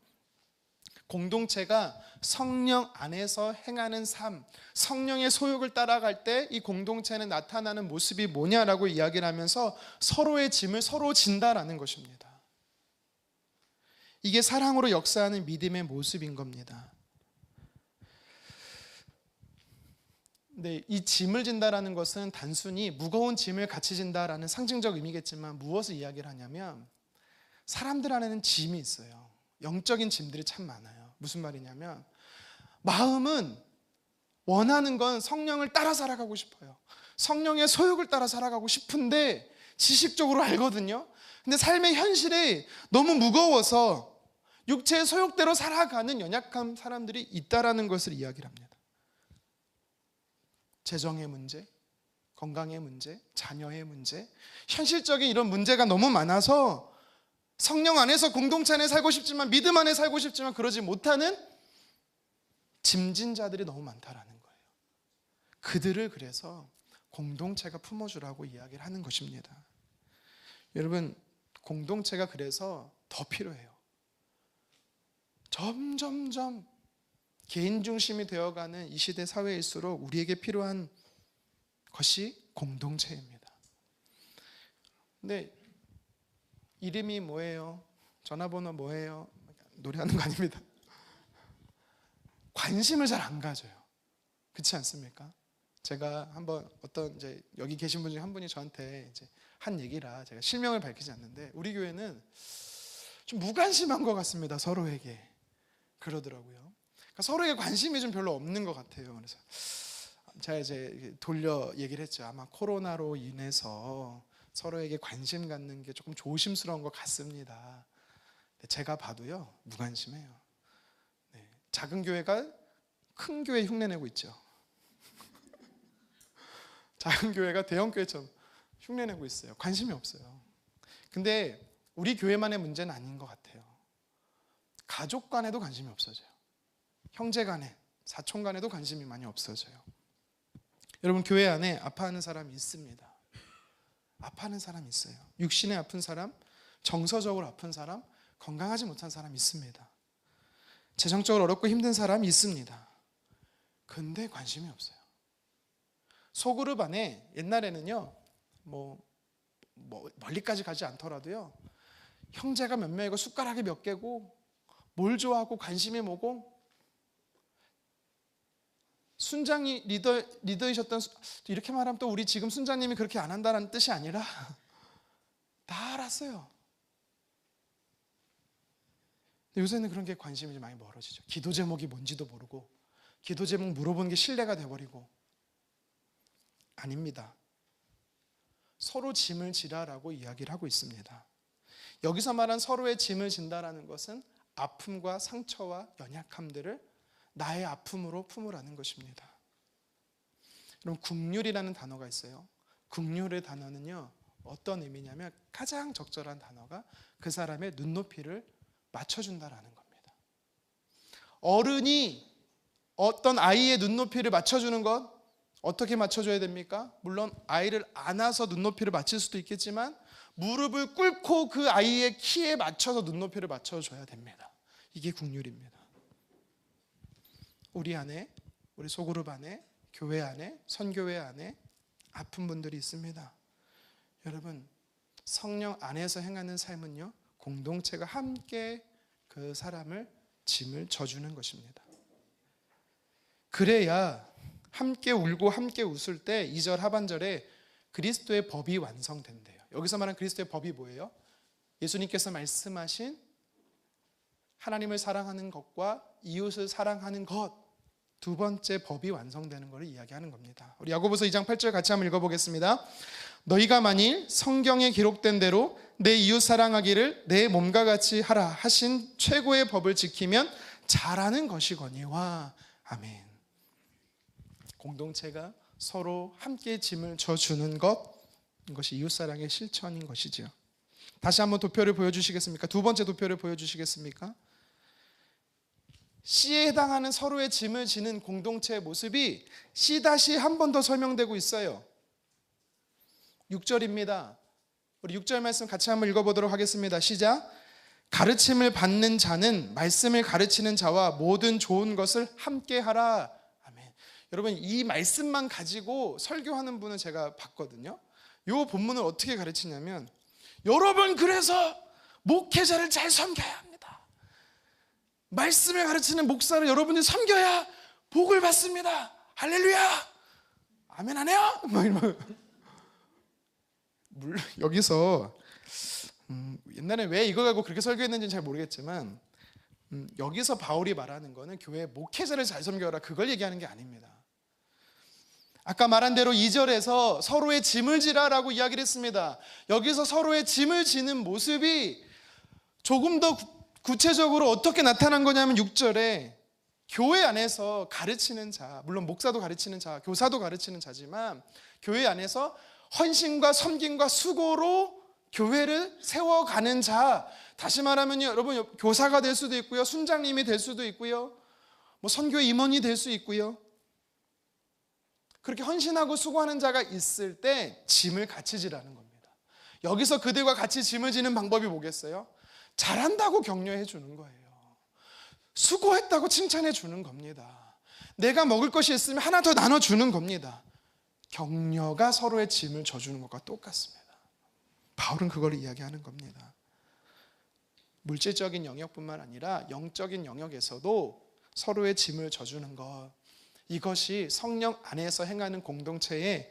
공동체가 성령 안에서 행하는 삶, 성령의 소욕을 따라갈 때 이 공동체는 나타나는 모습이 뭐냐라고 이야기를 하면서 서로의 짐을 서로 진다라는 것입니다. 이게 사랑으로 역사하는 믿음의 모습인 겁니다. 근데 이 짐을 진다라는 것은 단순히 무거운 짐을 같이 진다라는 상징적 의미겠지만 무엇을 이야기를 하냐면 사람들 안에는 짐이 있어요. 영적인 짐들이 참 많아요. 무슨 말이냐면 마음은 원하는 건 성령을 따라 살아가고 싶어요. 성령의 소욕을 따라 살아가고 싶은데 지식적으로 알거든요. 근데 삶의 현실이 너무 무거워서 육체의 소욕대로 살아가는 연약한 사람들이 있다라는 것을 이야기를 합니다. 재정의 문제, 건강의 문제, 자녀의 문제, 현실적인 이런 문제가 너무 많아서 성령 안에서 공동체 안에 살고 싶지만, 믿음 안에 살고 싶지만 그러지 못하는 짐진 자들이 너무 많다라는 거예요. 그들을 그래서 공동체가 품어주라고 이야기를 하는 것입니다. 여러분, 공동체가 그래서 더 필요해요. 점점점 개인 중심이 되어가는 이 시대 사회일수록 우리에게 필요한 것이 공동체입니다. 근데 이름이 뭐예요? 전화번호 뭐예요? 노래하는 거 아닙니다. 관심을 잘 안 가져요. 그렇지 않습니까? 제가 한번 어떤 이제 여기 계신 분 중에 한 분이 저한테 이제 한 얘기라 제가 실명을 밝히지 않는데 우리 교회는 좀 무관심한 것 같습니다. 서로에게 그러더라고요. 그러니까 서로에게 관심이 좀 별로 없는 것 같아요. 그래서 제가 이제 돌려 얘기를 했죠. 아마 코로나로 인해서 서로에게 관심 갖는 게 조금 조심스러운 것 같습니다. 제가 봐도요, 무관심해요. 네, 작은 교회가 큰 교회 흉내내고 있죠. 작은 교회가 대형 교회처럼 흉내내고 있어요. 관심이 없어요. 근데 우리 교회만의 문제는 아닌 것 같아요. 가족 간에도 관심이 없어져요. 형제 간에, 사촌 간에도 관심이 많이 없어져요. 여러분, 교회 안에 아파하는 사람이 있습니다. 아파하는 사람이 있어요. 육신에 아픈 사람, 정서적으로 아픈 사람, 건강하지 못한 사람이 있습니다. 재정적으로 어렵고 힘든 사람이 있습니다. 근데 관심이 없어요. 소그룹 안에 옛날에는요, 멀리까지 가지 않더라도요, 형제가 몇 명이고 숟가락이 몇 개고 뭘 좋아하고 관심이 뭐고, 순장이 리더이셨던, 이렇게 말하면 또 우리 지금 순장님이 그렇게 안 한다는 뜻이 아니라 다 알았어요. 근데 요새는 그런 게 관심이 많이 멀어지죠. 기도 제목이 뭔지도 모르고 기도 제목 물어보는 게 신뢰가 돼버리고, 아닙니다. 서로 짐을 지라라고 이야기를 하고 있습니다. 여기서 말한 서로의 짐을 진다라는 것은 아픔과 상처와 연약함들을 나의 아픔으로 품으라는 것입니다. 여러분, 긍휼이라는 단어가 있어요. 긍휼의 단어는요, 어떤 의미냐면 가장 적절한 단어가 그 사람의 눈높이를 맞춰준다라는 겁니다. 어른이 어떤 아이의 눈높이를 맞춰주는 것, 어떻게 맞춰줘야 됩니까? 물론 아이를 안아서 눈높이를 맞출 수도 있겠지만 무릎을 꿇고 그 아이의 키에 맞춰서 눈높이를 맞춰줘야 됩니다. 이게 긍휼입니다. 우리 안에, 우리 소그룹 안에, 교회 안에, 선교회 안에 아픈 분들이 있습니다. 여러분, 성령 안에서 행하는 삶은요, 공동체가 함께 그 사람을 짐을 져주는 것입니다. 그래야 함께 울고 함께 웃을 때 2절 하반절에 그리스도의 법이 완성된대요. 여기서 말하는 그리스도의 법이 뭐예요? 예수님께서 말씀하신 하나님을 사랑하는 것과 이웃을 사랑하는 것, 두 번째 법이 완성되는 것을 이야기하는 겁니다. 우리 야고보서 2장 8절 같이 한번 읽어보겠습니다. 너희가 만일 성경에 기록된 대로 내 이웃 사랑하기를 내 몸과 같이 하라 하신 최고의 법을 지키면 잘하는 것이거니와. 아멘. 공동체가 서로 함께 짐을 져주는 것, 이것이 이웃사랑의 실천인 것이죠. 다시 한번 도표를 보여주시겠습니까? 두 번째 도표를 보여주시겠습니까? C에 해당하는 서로의 짐을 지는 공동체의 모습이 C- 한 번 더 설명되고 있어요. 6절입니다. 우리 6절 말씀 같이 한번 읽어보도록 하겠습니다. 시작. 가르침을 받는 자는 말씀을 가르치는 자와 모든 좋은 것을 함께 하라. 아멘. 여러분, 이 말씀만 가지고 설교하는 분을 제가 봤거든요. 이 본문을 어떻게 가르치냐면, 여러분, 그래서 목회자를 잘 섬겨야 합니다. 말씀을 가르치는 목사를 여러분이 섬겨야 복을 받습니다. 할렐루야. 아멘 안 해요? 물론 여기서 옛날에 왜 이거 가지고 그렇게 설교했는지는 잘 모르겠지만, 여기서 바울이 말하는 거는 교회 목회자를 잘 섬겨라, 그걸 얘기하는 게 아닙니다. 아까 말한 대로 2절에서 서로의 짐을 지라라고 이야기를 했습니다. 여기서 서로의 짐을 지는 모습이 조금 더 구체적으로 어떻게 나타난 거냐면 6절에 교회 안에서 가르치는 자, 물론 목사도 가르치는 자, 교사도 가르치는 자지만 교회 안에서 헌신과 섬김과 수고로 교회를 세워가는 자, 다시 말하면 여러분, 교사가 될 수도 있고요, 순장님이 될 수도 있고요, 선교 임원이 될 수 있고요, 그렇게 헌신하고 수고하는 자가 있을 때 짐을 같이 지라는 겁니다. 여기서 그들과 같이 짐을 지는 방법이 뭐겠어요? 잘한다고 격려해 주는 거예요. 수고했다고 칭찬해 주는 겁니다. 내가 먹을 것이 있으면 하나 더 나눠주는 겁니다. 격려가 서로의 짐을 져주는 것과 똑같습니다. 바울은 그걸 이야기하는 겁니다. 물질적인 영역뿐만 아니라 영적인 영역에서도 서로의 짐을 져주는 것, 이것이 성령 안에서 행하는 공동체의,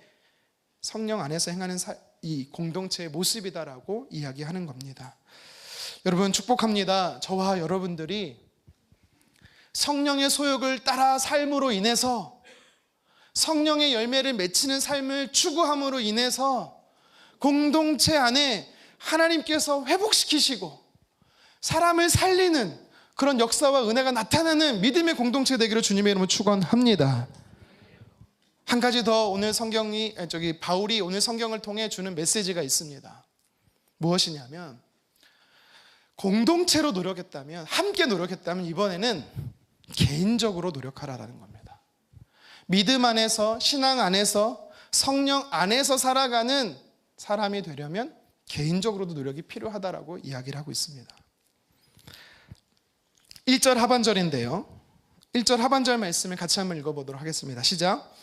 성령 안에서 행하는 이 공동체의 모습이다라고 이야기하는 겁니다. 여러분, 축복합니다. 저와 여러분들이 성령의 소욕을 따라 삶으로 인해서, 성령의 열매를 맺히는 삶을 추구함으로 인해서 공동체 안에 하나님께서 회복시키시고 사람을 살리는 그런 역사와 은혜가 나타나는 믿음의 공동체 되기를 주님의 이름으로 축원합니다. 한 가지 더 오늘 바울이 오늘 성경을 통해 주는 메시지가 있습니다. 무엇이냐면, 공동체로 노력했다면, 함께 노력했다면 이번에는 개인적으로 노력하라라는 겁니다. 믿음 안에서, 신앙 안에서, 성령 안에서 살아가는 사람이 되려면 개인적으로도 노력이 필요하다라고 이야기를 하고 있습니다. 1절 하반절인데요, 1절 하반절 말씀을 같이 한번 읽어보도록 하겠습니다. 시작.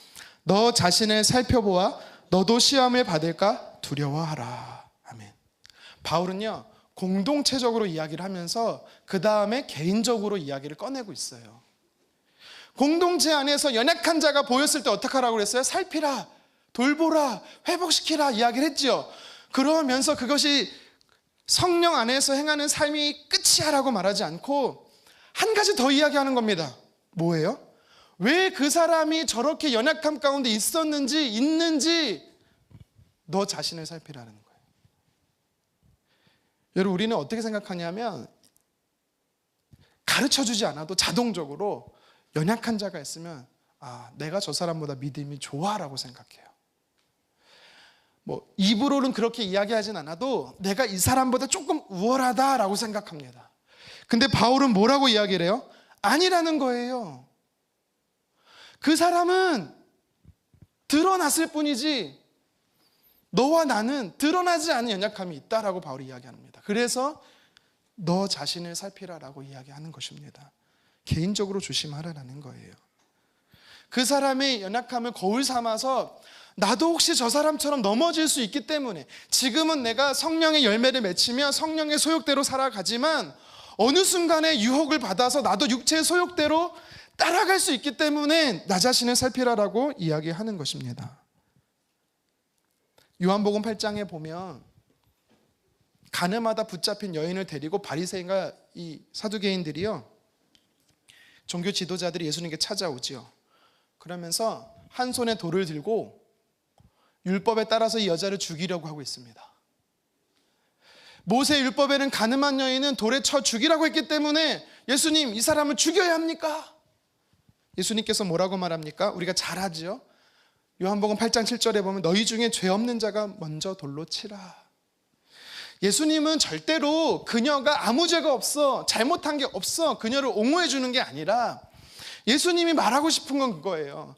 너 자신을 살펴보아 너도 시험을 받을까 두려워하라. 아멘. 바울은요, 공동체적으로 이야기를 하면서 그 다음에 개인적으로 이야기를 꺼내고 있어요. 공동체 안에서 연약한 자가 보였을 때 어떻게 하라고 그랬어요? 살피라, 돌보라, 회복시키라 이야기를 했죠. 그러면서 그것이 성령 안에서 행하는 삶이 끝이야라고 말하지 않고 한 가지 더 이야기하는 겁니다. 뭐예요? 왜 그 사람이 저렇게 연약함 가운데 있는지 너 자신을 살피라는 거예요. 여러분, 우리는 어떻게 생각하냐면 가르쳐주지 않아도 자동적으로 연약한 자가 있으면 내가 저 사람보다 믿음이 좋아라고 생각해요. 입으로는 그렇게 이야기하진 않아도 내가 이 사람보다 조금 우월하다라고 생각합니다. 근데 바울은 뭐라고 이야기를 해요? 아니라는 거예요. 그 사람은 드러났을 뿐이지 너와 나는 드러나지 않은 연약함이 있다라고 바울이 이야기합니다. 그래서 너 자신을 살피라라고 이야기하는 것입니다. 개인적으로 조심하라는 거예요. 그 사람의 연약함을 거울 삼아서 나도 혹시 저 사람처럼 넘어질 수 있기 때문에 지금은 내가 성령의 열매를 맺히며 성령의 소욕대로 살아가지만 어느 순간에 유혹을 받아서 나도 육체의 소욕대로 따라갈 수 있기 때문에 나 자신을 살피라라고 이야기하는 것입니다. 요한복음 8장에 보면 가늠하다 붙잡힌 여인을 데리고 바리새인과 이 사두개인들이요, 종교 지도자들이 예수님께 찾아오지요. 그러면서 한 손에 돌을 들고 율법에 따라서 이 여자를 죽이려고 하고 있습니다. 모세 율법에는 가늠한 여인은 돌에 쳐 죽이라고 했기 때문에 예수님, 이 사람을 죽여야 합니까? 예수님께서 뭐라고 말합니까? 우리가 잘 하죠. 요한복음 8장 7절에 보면 너희 중에 죄 없는 자가 먼저 돌로 치라. 예수님은 절대로 그녀가 아무 죄가 없어, 잘못한 게 없어, 그녀를 옹호해 주는 게 아니라 예수님이 말하고 싶은 건 그거예요.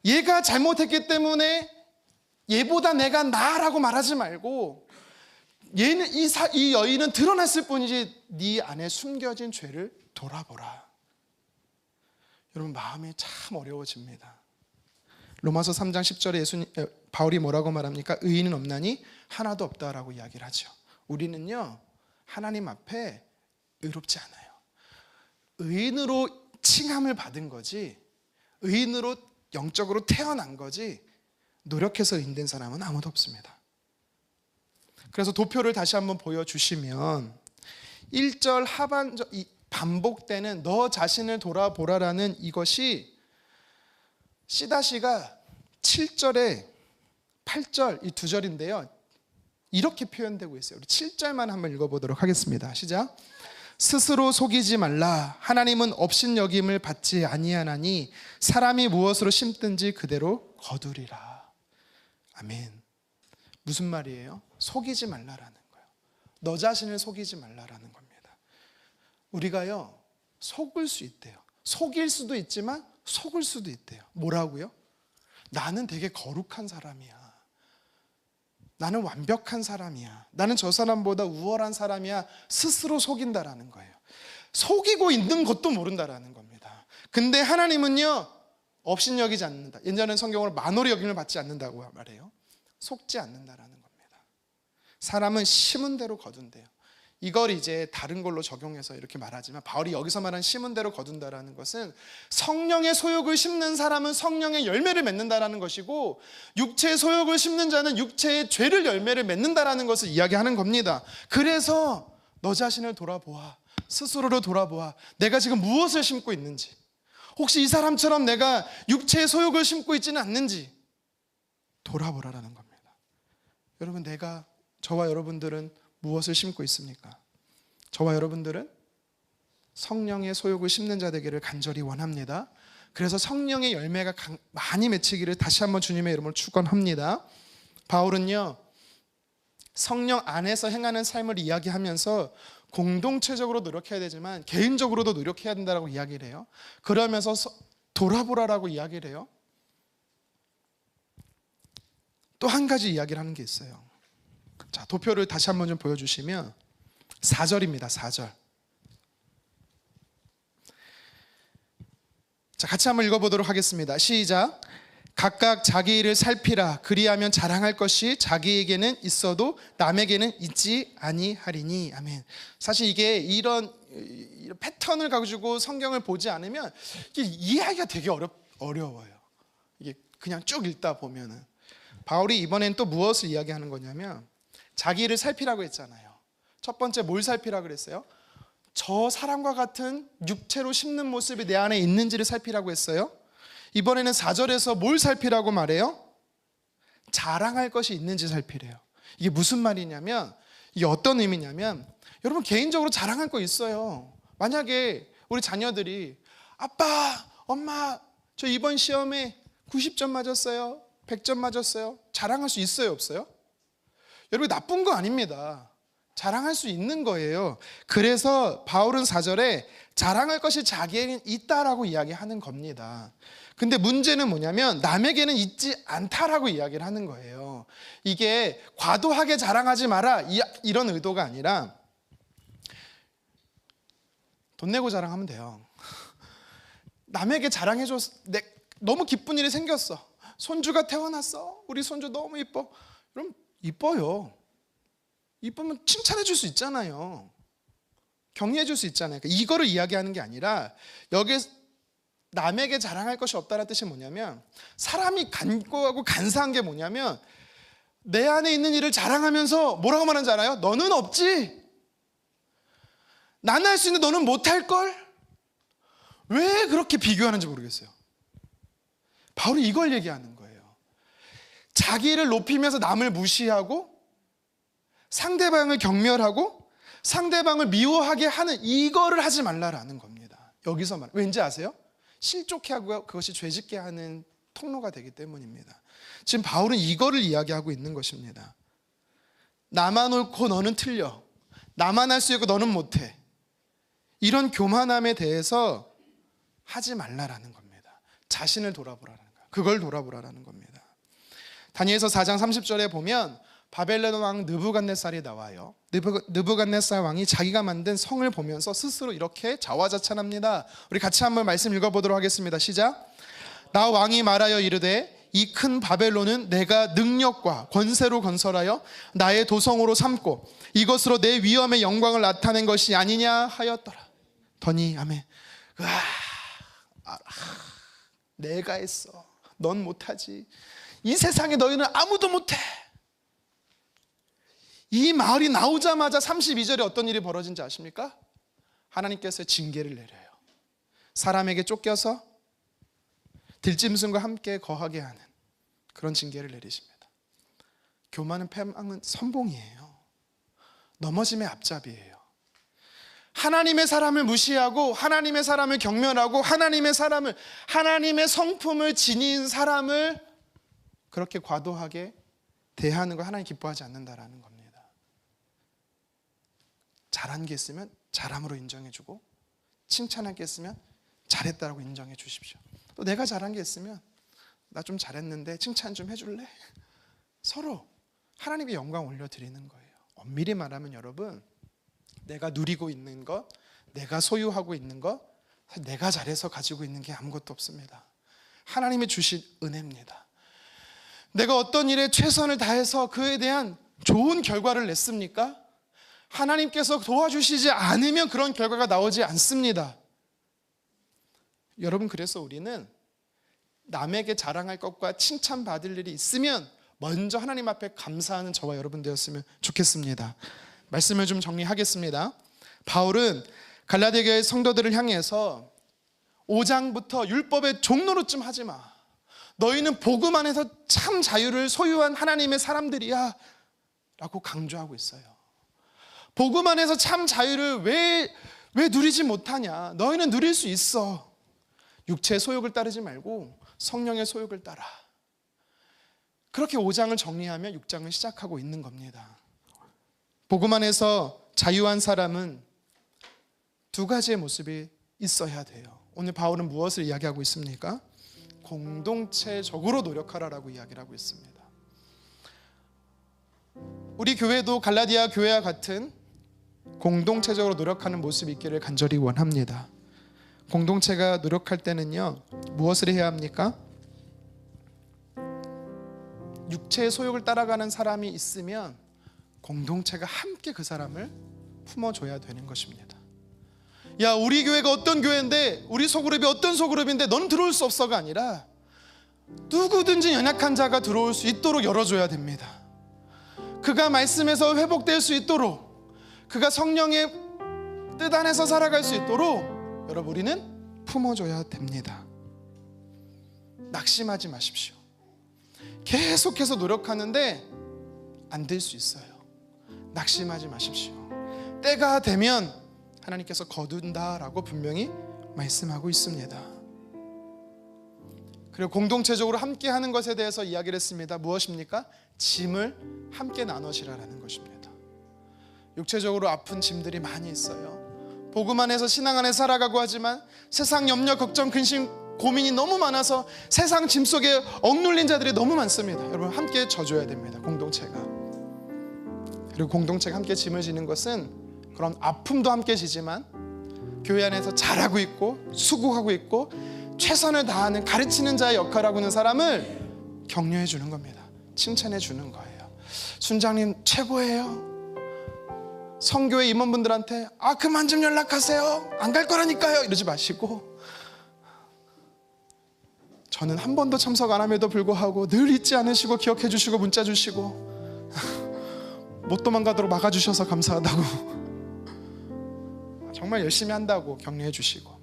얘가 잘못했기 때문에 얘보다 내가 나라고 말하지 말고 얘는 이 여인은 드러났을 뿐이지 네 안에 숨겨진 죄를 돌아보라. 여러분, 마음이 참 어려워집니다. 로마서 3장 10절에 바울이 뭐라고 말합니까? 의인은 없나니 하나도 없다라고 이야기를 하죠. 우리는요, 하나님 앞에 의롭지 않아요. 의인으로 칭함을 받은 거지, 의인으로 영적으로 태어난 거지, 노력해서 의인된 사람은 아무도 없습니다. 그래서 도표를 다시 한번 보여주시면 1절 하반절, 이 반복되는 너 자신을 돌아보라라는 이것이 C가 7절에 8절 이 두 절인데요, 이렇게 표현되고 있어요. 우리 7절만 한번 읽어보도록 하겠습니다. 시작. 스스로 속이지 말라. 하나님은 업신여김을 받지 아니하나니 사람이 무엇으로 심든지 그대로 거두리라. 아멘. 무슨 말이에요? 속이지 말라라는 거예요. 너 자신을 속이지 말라라는 겁니다. 우리가요, 속을 수 있대요. 속일 수도 있지만 속을 수도 있대요. 뭐라고요? 나는 되게 거룩한 사람이야. 나는 완벽한 사람이야. 나는 저 사람보다 우월한 사람이야. 스스로 속인다라는 거예요. 속이고 있는 것도 모른다라는 겁니다. 근데 하나님은요, 업신여기지 않는다. 예전에는 성경으로 만홀히 여김을 받지 않는다고 말해요. 속지 않는다라는 겁니다. 사람은 심은 대로 거둔대요. 이걸 이제 다른 걸로 적용해서 이렇게 말하지만 바울이 여기서 말한 심은 대로 거둔다라는 것은 성령의 소욕을 심는 사람은 성령의 열매를 맺는다라는 것이고, 육체의 소욕을 심는 자는 육체의 죄를 열매를 맺는다라는 것을 이야기하는 겁니다. 그래서 너 자신을 돌아보아. 스스로를 돌아보아. 내가 지금 무엇을 심고 있는지, 혹시 이 사람처럼 내가 육체의 소욕을 심고 있지는 않는지 돌아보라라는 겁니다. 여러분, 저와 여러분들은 무엇을 심고 있습니까? 저와 여러분들은 성령의 소욕을 심는 자 되기를 간절히 원합니다. 그래서 성령의 열매가 많이 맺히기를 다시 한번 주님의 이름으로 축원합니다. 바울은요, 성령 안에서 행하는 삶을 이야기하면서 공동체적으로 노력해야 되지만 개인적으로도 노력해야 된다고 이야기를 해요. 그러면서 돌아보라라고 이야기를 해요. 또 한 가지 이야기를 하는 게 있어요. 자, 도표를 다시 한번 좀 보여주시면 4절입니다. 4절. 자, 같이 한번 읽어보도록 하겠습니다. 시작. 각각 자기 일을 살피라. 그리하면 자랑할 것이 자기에게는 있어도 남에게는 있지 아니하리니. 아멘. 사실 이게 이런 패턴을 가지고 성경을 보지 않으면 이해하기가 되게 어려워요. 이게 그냥 쭉 읽다 보면은. 바울이 이번엔 또 무엇을 이야기하는 거냐면, 자기 일을 살피라고 했잖아요. 첫 번째 뭘 살피라고 그랬어요? 저 사람과 같은 육체로 심는 모습이 내 안에 있는지를 살피라고 했어요. 이번에는 4절에서 뭘 살피라고 말해요? 자랑할 것이 있는지 살피래요. 이게 무슨 말이냐면, 이게 어떤 의미냐면, 여러분 개인적으로 자랑할 거 있어요. 만약에 우리 자녀들이 아빠, 엄마, 저 이번 시험에 90점 맞았어요, 100점 맞았어요. 자랑할 수 있어요, 없어요? 여러분 나쁜 거 아닙니다. 자랑할 수 있는 거예요. 그래서 바울은 4절에 자랑할 것이 자기에게는 있다라고 이야기하는 겁니다. 근데 문제는 뭐냐면 남에게는 있지 않다라고 이야기를 하는 거예요. 이게 과도하게 자랑하지 마라 이런 의도가 아니라, 돈 내고 자랑하면 돼요. 남에게 자랑해줘. 너무 기쁜 일이 생겼어. 손주가 태어났어. 우리 손주 너무 이뻐. 그럼 이뻐요. 이쁘면 칭찬해 줄 수 있잖아요. 격려해 줄 수 있잖아요. 그러니까 이거를 이야기하는 게 아니라, 여기에 남에게 자랑할 것이 없다는 뜻이 뭐냐면, 사람이 간과하고 간사한 게 뭐냐면, 내 안에 있는 일을 자랑하면서 뭐라고 말하는지 알아요? 너는 없지. 나는 할 수 있는데 너는 못할걸? 왜 그렇게 비교하는지 모르겠어요. 바울이 이걸 얘기하는 거예요. 자기를 높이면서 남을 무시하고 상대방을 경멸하고 상대방을 미워하게 하는 이거를 하지 말라라는 겁니다. 여기서 말, 왠지 아세요? 실족해하고 그것이 죄짓게 하는 통로가 되기 때문입니다. 지금 바울은 이거를 이야기하고 있는 것입니다. 나만 옳고 너는 틀려. 나만 할 수 있고 너는 못해. 이런 교만함에 대해서 하지 말라라는 겁니다. 자신을 돌아보라는 거예요. 그걸 돌아보라는 겁니다. 다니엘서 4장 30절에 보면 바벨론 왕 느부갓네살이 나와요. 느부갓네살 왕이 자기가 만든 성을 보면서 스스로 이렇게 자화자찬합니다. 우리 같이 한번 말씀 읽어보도록 하겠습니다. 시작. 나 왕이 말하여 이르되 이 큰 바벨론은 내가 능력과 권세로 건설하여 나의 도성으로 삼고 이것으로 내 위엄의 영광을 나타낸 것이 아니냐 하였더라. 더니 아멘. 내가 했어. 넌 못하지. 이 세상에 너희는 아무도 못해. 이 말이 나오자마자 32절에 어떤 일이 벌어진지 아십니까? 하나님께서 징계를 내려요. 사람에게 쫓겨서 들짐승과 함께 거하게 하는 그런 징계를 내리십니다. 교만은 패망은 선봉이에요. 넘어짐의 앞잡이에요. 하나님의 사람을 무시하고 하나님의 사람을 경멸하고 하나님의 성품을 지닌 사람을 그렇게 과도하게 대하는 걸 하나님 기뻐하지 않는다라는 겁니다. 잘한 게 있으면 잘함으로 인정해주고, 칭찬한 게 있으면 잘했다라고 인정해 주십시오. 또 내가 잘한 게 있으면 나 좀 잘했는데 칭찬 좀 해줄래? 서로 하나님의 영광 올려드리는 거예요. 엄밀히 말하면 여러분, 내가 누리고 있는 것, 내가 소유하고 있는 것, 내가 잘해서 가지고 있는 게 아무것도 없습니다. 하나님이 주신 은혜입니다. 내가 어떤 일에 최선을 다해서 그에 대한 좋은 결과를 냈습니까? 하나님께서 도와주시지 않으면 그런 결과가 나오지 않습니다. 여러분, 그래서 우리는 남에게 자랑할 것과 칭찬받을 일이 있으면 먼저 하나님 앞에 감사하는 저와 여러분 되었으면 좋겠습니다. 말씀을 좀 정리하겠습니다. 바울은 갈라디아 교회 성도들을 향해서 5장부터 율법의 종노릇 하지 마. 너희는 복음 안에서 참 자유를 소유한 하나님의 사람들이야 라고 강조하고 있어요. 복음 안에서 참 자유를 왜 누리지 못하냐? 너희는 누릴 수 있어. 육체의 소욕을 따르지 말고 성령의 소욕을 따라. 그렇게 5장을 정리하며 6장을 시작하고 있는 겁니다. 복음 안에서 자유한 사람은 두 가지의 모습이 있어야 돼요. 오늘 바울은 무엇을 이야기하고 있습니까? 공동체적으로 노력하라라고 이야기를 하고 있습니다. 우리 교회도 갈라디아 교회와 같은 공동체적으로 노력하는 모습이 있기를 간절히 원합니다. 공동체가 노력할 때는요, 무엇을 해야 합니까? 육체의 소욕을 따라가는 사람이 있으면 공동체가 함께 그 사람을 품어줘야 되는 것입니다. 야, 우리 교회가 어떤 교회인데, 우리 소그룹이 어떤 소그룹인데 너는 들어올 수 없어가 아니라 누구든지 연약한 자가 들어올 수 있도록 열어줘야 됩니다. 그가 말씀에서 회복될 수 있도록, 그가 성령의 뜻 안에서 살아갈 수 있도록 여러분, 우리는 품어줘야 됩니다. 낙심하지 마십시오. 계속해서 노력하는데 안 될 수 있어요. 낙심하지 마십시오. 때가 되면 하나님께서 거둔다라고 분명히 말씀하고 있습니다. 그리고 공동체적으로 함께 하는 것에 대해서 이야기를 했습니다. 무엇입니까? 짐을 함께 나누시라라는 것입니다. 육체적으로 아픈 짐들이 많이 있어요. 복음 안에서 신앙 안에 살아가고 하지만 세상 염려, 걱정, 근심, 고민이 너무 많아서 세상 짐 속에 억눌린 자들이 너무 많습니다. 여러분 함께 져줘야 됩니다. 공동체가. 그리고 공동체가 함께 짐을 지는 것은 그런 아픔도 함께 지지만 교회 안에서 잘하고 있고 수고하고 있고 최선을 다하는 가르치는 자의 역할을 하고 있는 사람을 격려해 주는 겁니다. 칭찬해 주는 거예요. 순장님 최고예요. 성교회 임원분들한테 그만 좀 연락하세요. 안 갈 거라니까요. 이러지 마시고, 저는 한 번도 참석 안 함에도 불구하고 늘 잊지 않으시고 기억해 주시고 문자 주시고 못 도망가도록 막아주셔서 감사하다고 정말 열심히 한다고 격려해 주시고,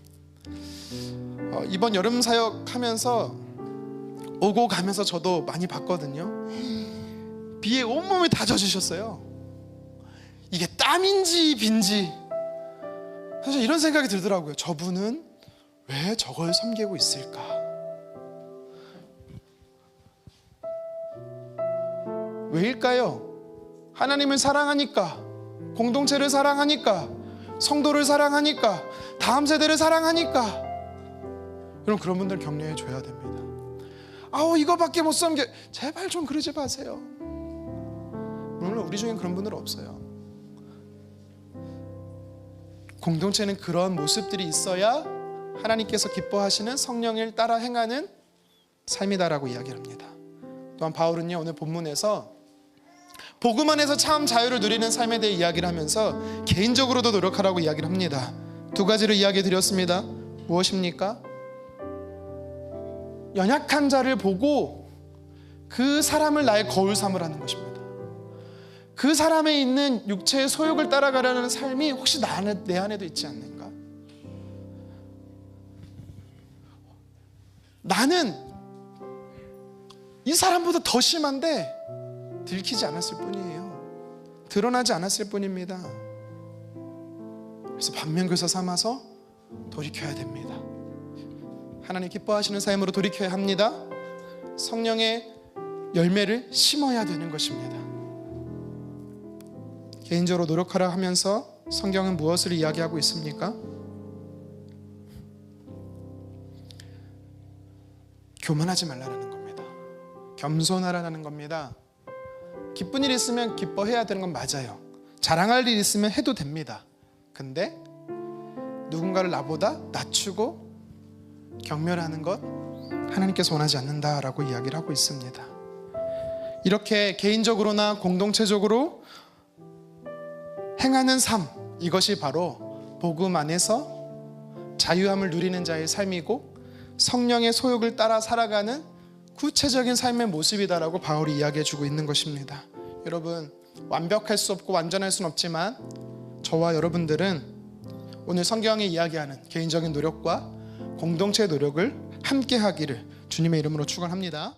이번 여름 사역 하면서 오고 가면서 저도 많이 봤거든요. 비에 온몸을 다 젖으셨어요. 이게 땀인지 빈지 사실 이런 생각이 들더라고요. 저분은 왜 저걸 섬기고 있을까? 왜일까요? 하나님을 사랑하니까, 공동체를 사랑하니까, 성도를 사랑하니까, 다음 세대를 사랑하니까. 여러분 그런 분들 격려해 줘야 됩니다. 이거밖에 못 섬겨. 제발 좀 그러지 마세요. 물론 우리 중엔 그런 분들은 없어요. 공동체는 그런 모습들이 있어야 하나님께서 기뻐하시는 성령을 따라 행하는 삶이다라고 이야기를 합니다. 또한 바울은요, 오늘 본문에서 복음 안에서 참 자유를 누리는 삶에 대해 이야기를 하면서 개인적으로도 노력하라고 이야기를 합니다. 두 가지를 이야기 드렸습니다. 무엇입니까? 연약한 자를 보고 그 사람을 나의 거울 삼으라는 것입니다. 그 사람에 있는 육체의 소욕을 따라가려는 삶이 혹시 내 안에도 있지 않는가? 나는 이 사람보다 더 심한데 들키지 않았을 뿐이에요. 드러나지 않았을 뿐입니다. 그래서 반면교사 삼아서 돌이켜야 됩니다. 하나님 기뻐하시는 삶으로 돌이켜야 합니다. 성령의 열매를 심어야 되는 것입니다. 개인적으로 노력하라 하면서 성경은 무엇을 이야기하고 있습니까? 교만하지 말라는 겁니다. 겸손하라는 겁니다. 기쁜 일 있으면 기뻐해야 되는 건 맞아요. 자랑할 일 있으면 해도 됩니다. 근데 누군가를 나보다 낮추고 경멸하는 것 하나님께서 원하지 않는다라고 이야기를 하고 있습니다. 이렇게 개인적으로나 공동체적으로 행하는 삶, 이것이 바로 복음 안에서 자유함을 누리는 자의 삶이고 성령의 소욕을 따라 살아가는 구체적인 삶의 모습이다라고 바울이 이야기해 주고 있는 것입니다. 여러분, 완벽할 수 없고 완전할 수는 없지만 저와 여러분들은 오늘 성경이 이야기하는 개인적인 노력과 공동체의 노력을 함께 하기를 주님의 이름으로 축원합니다.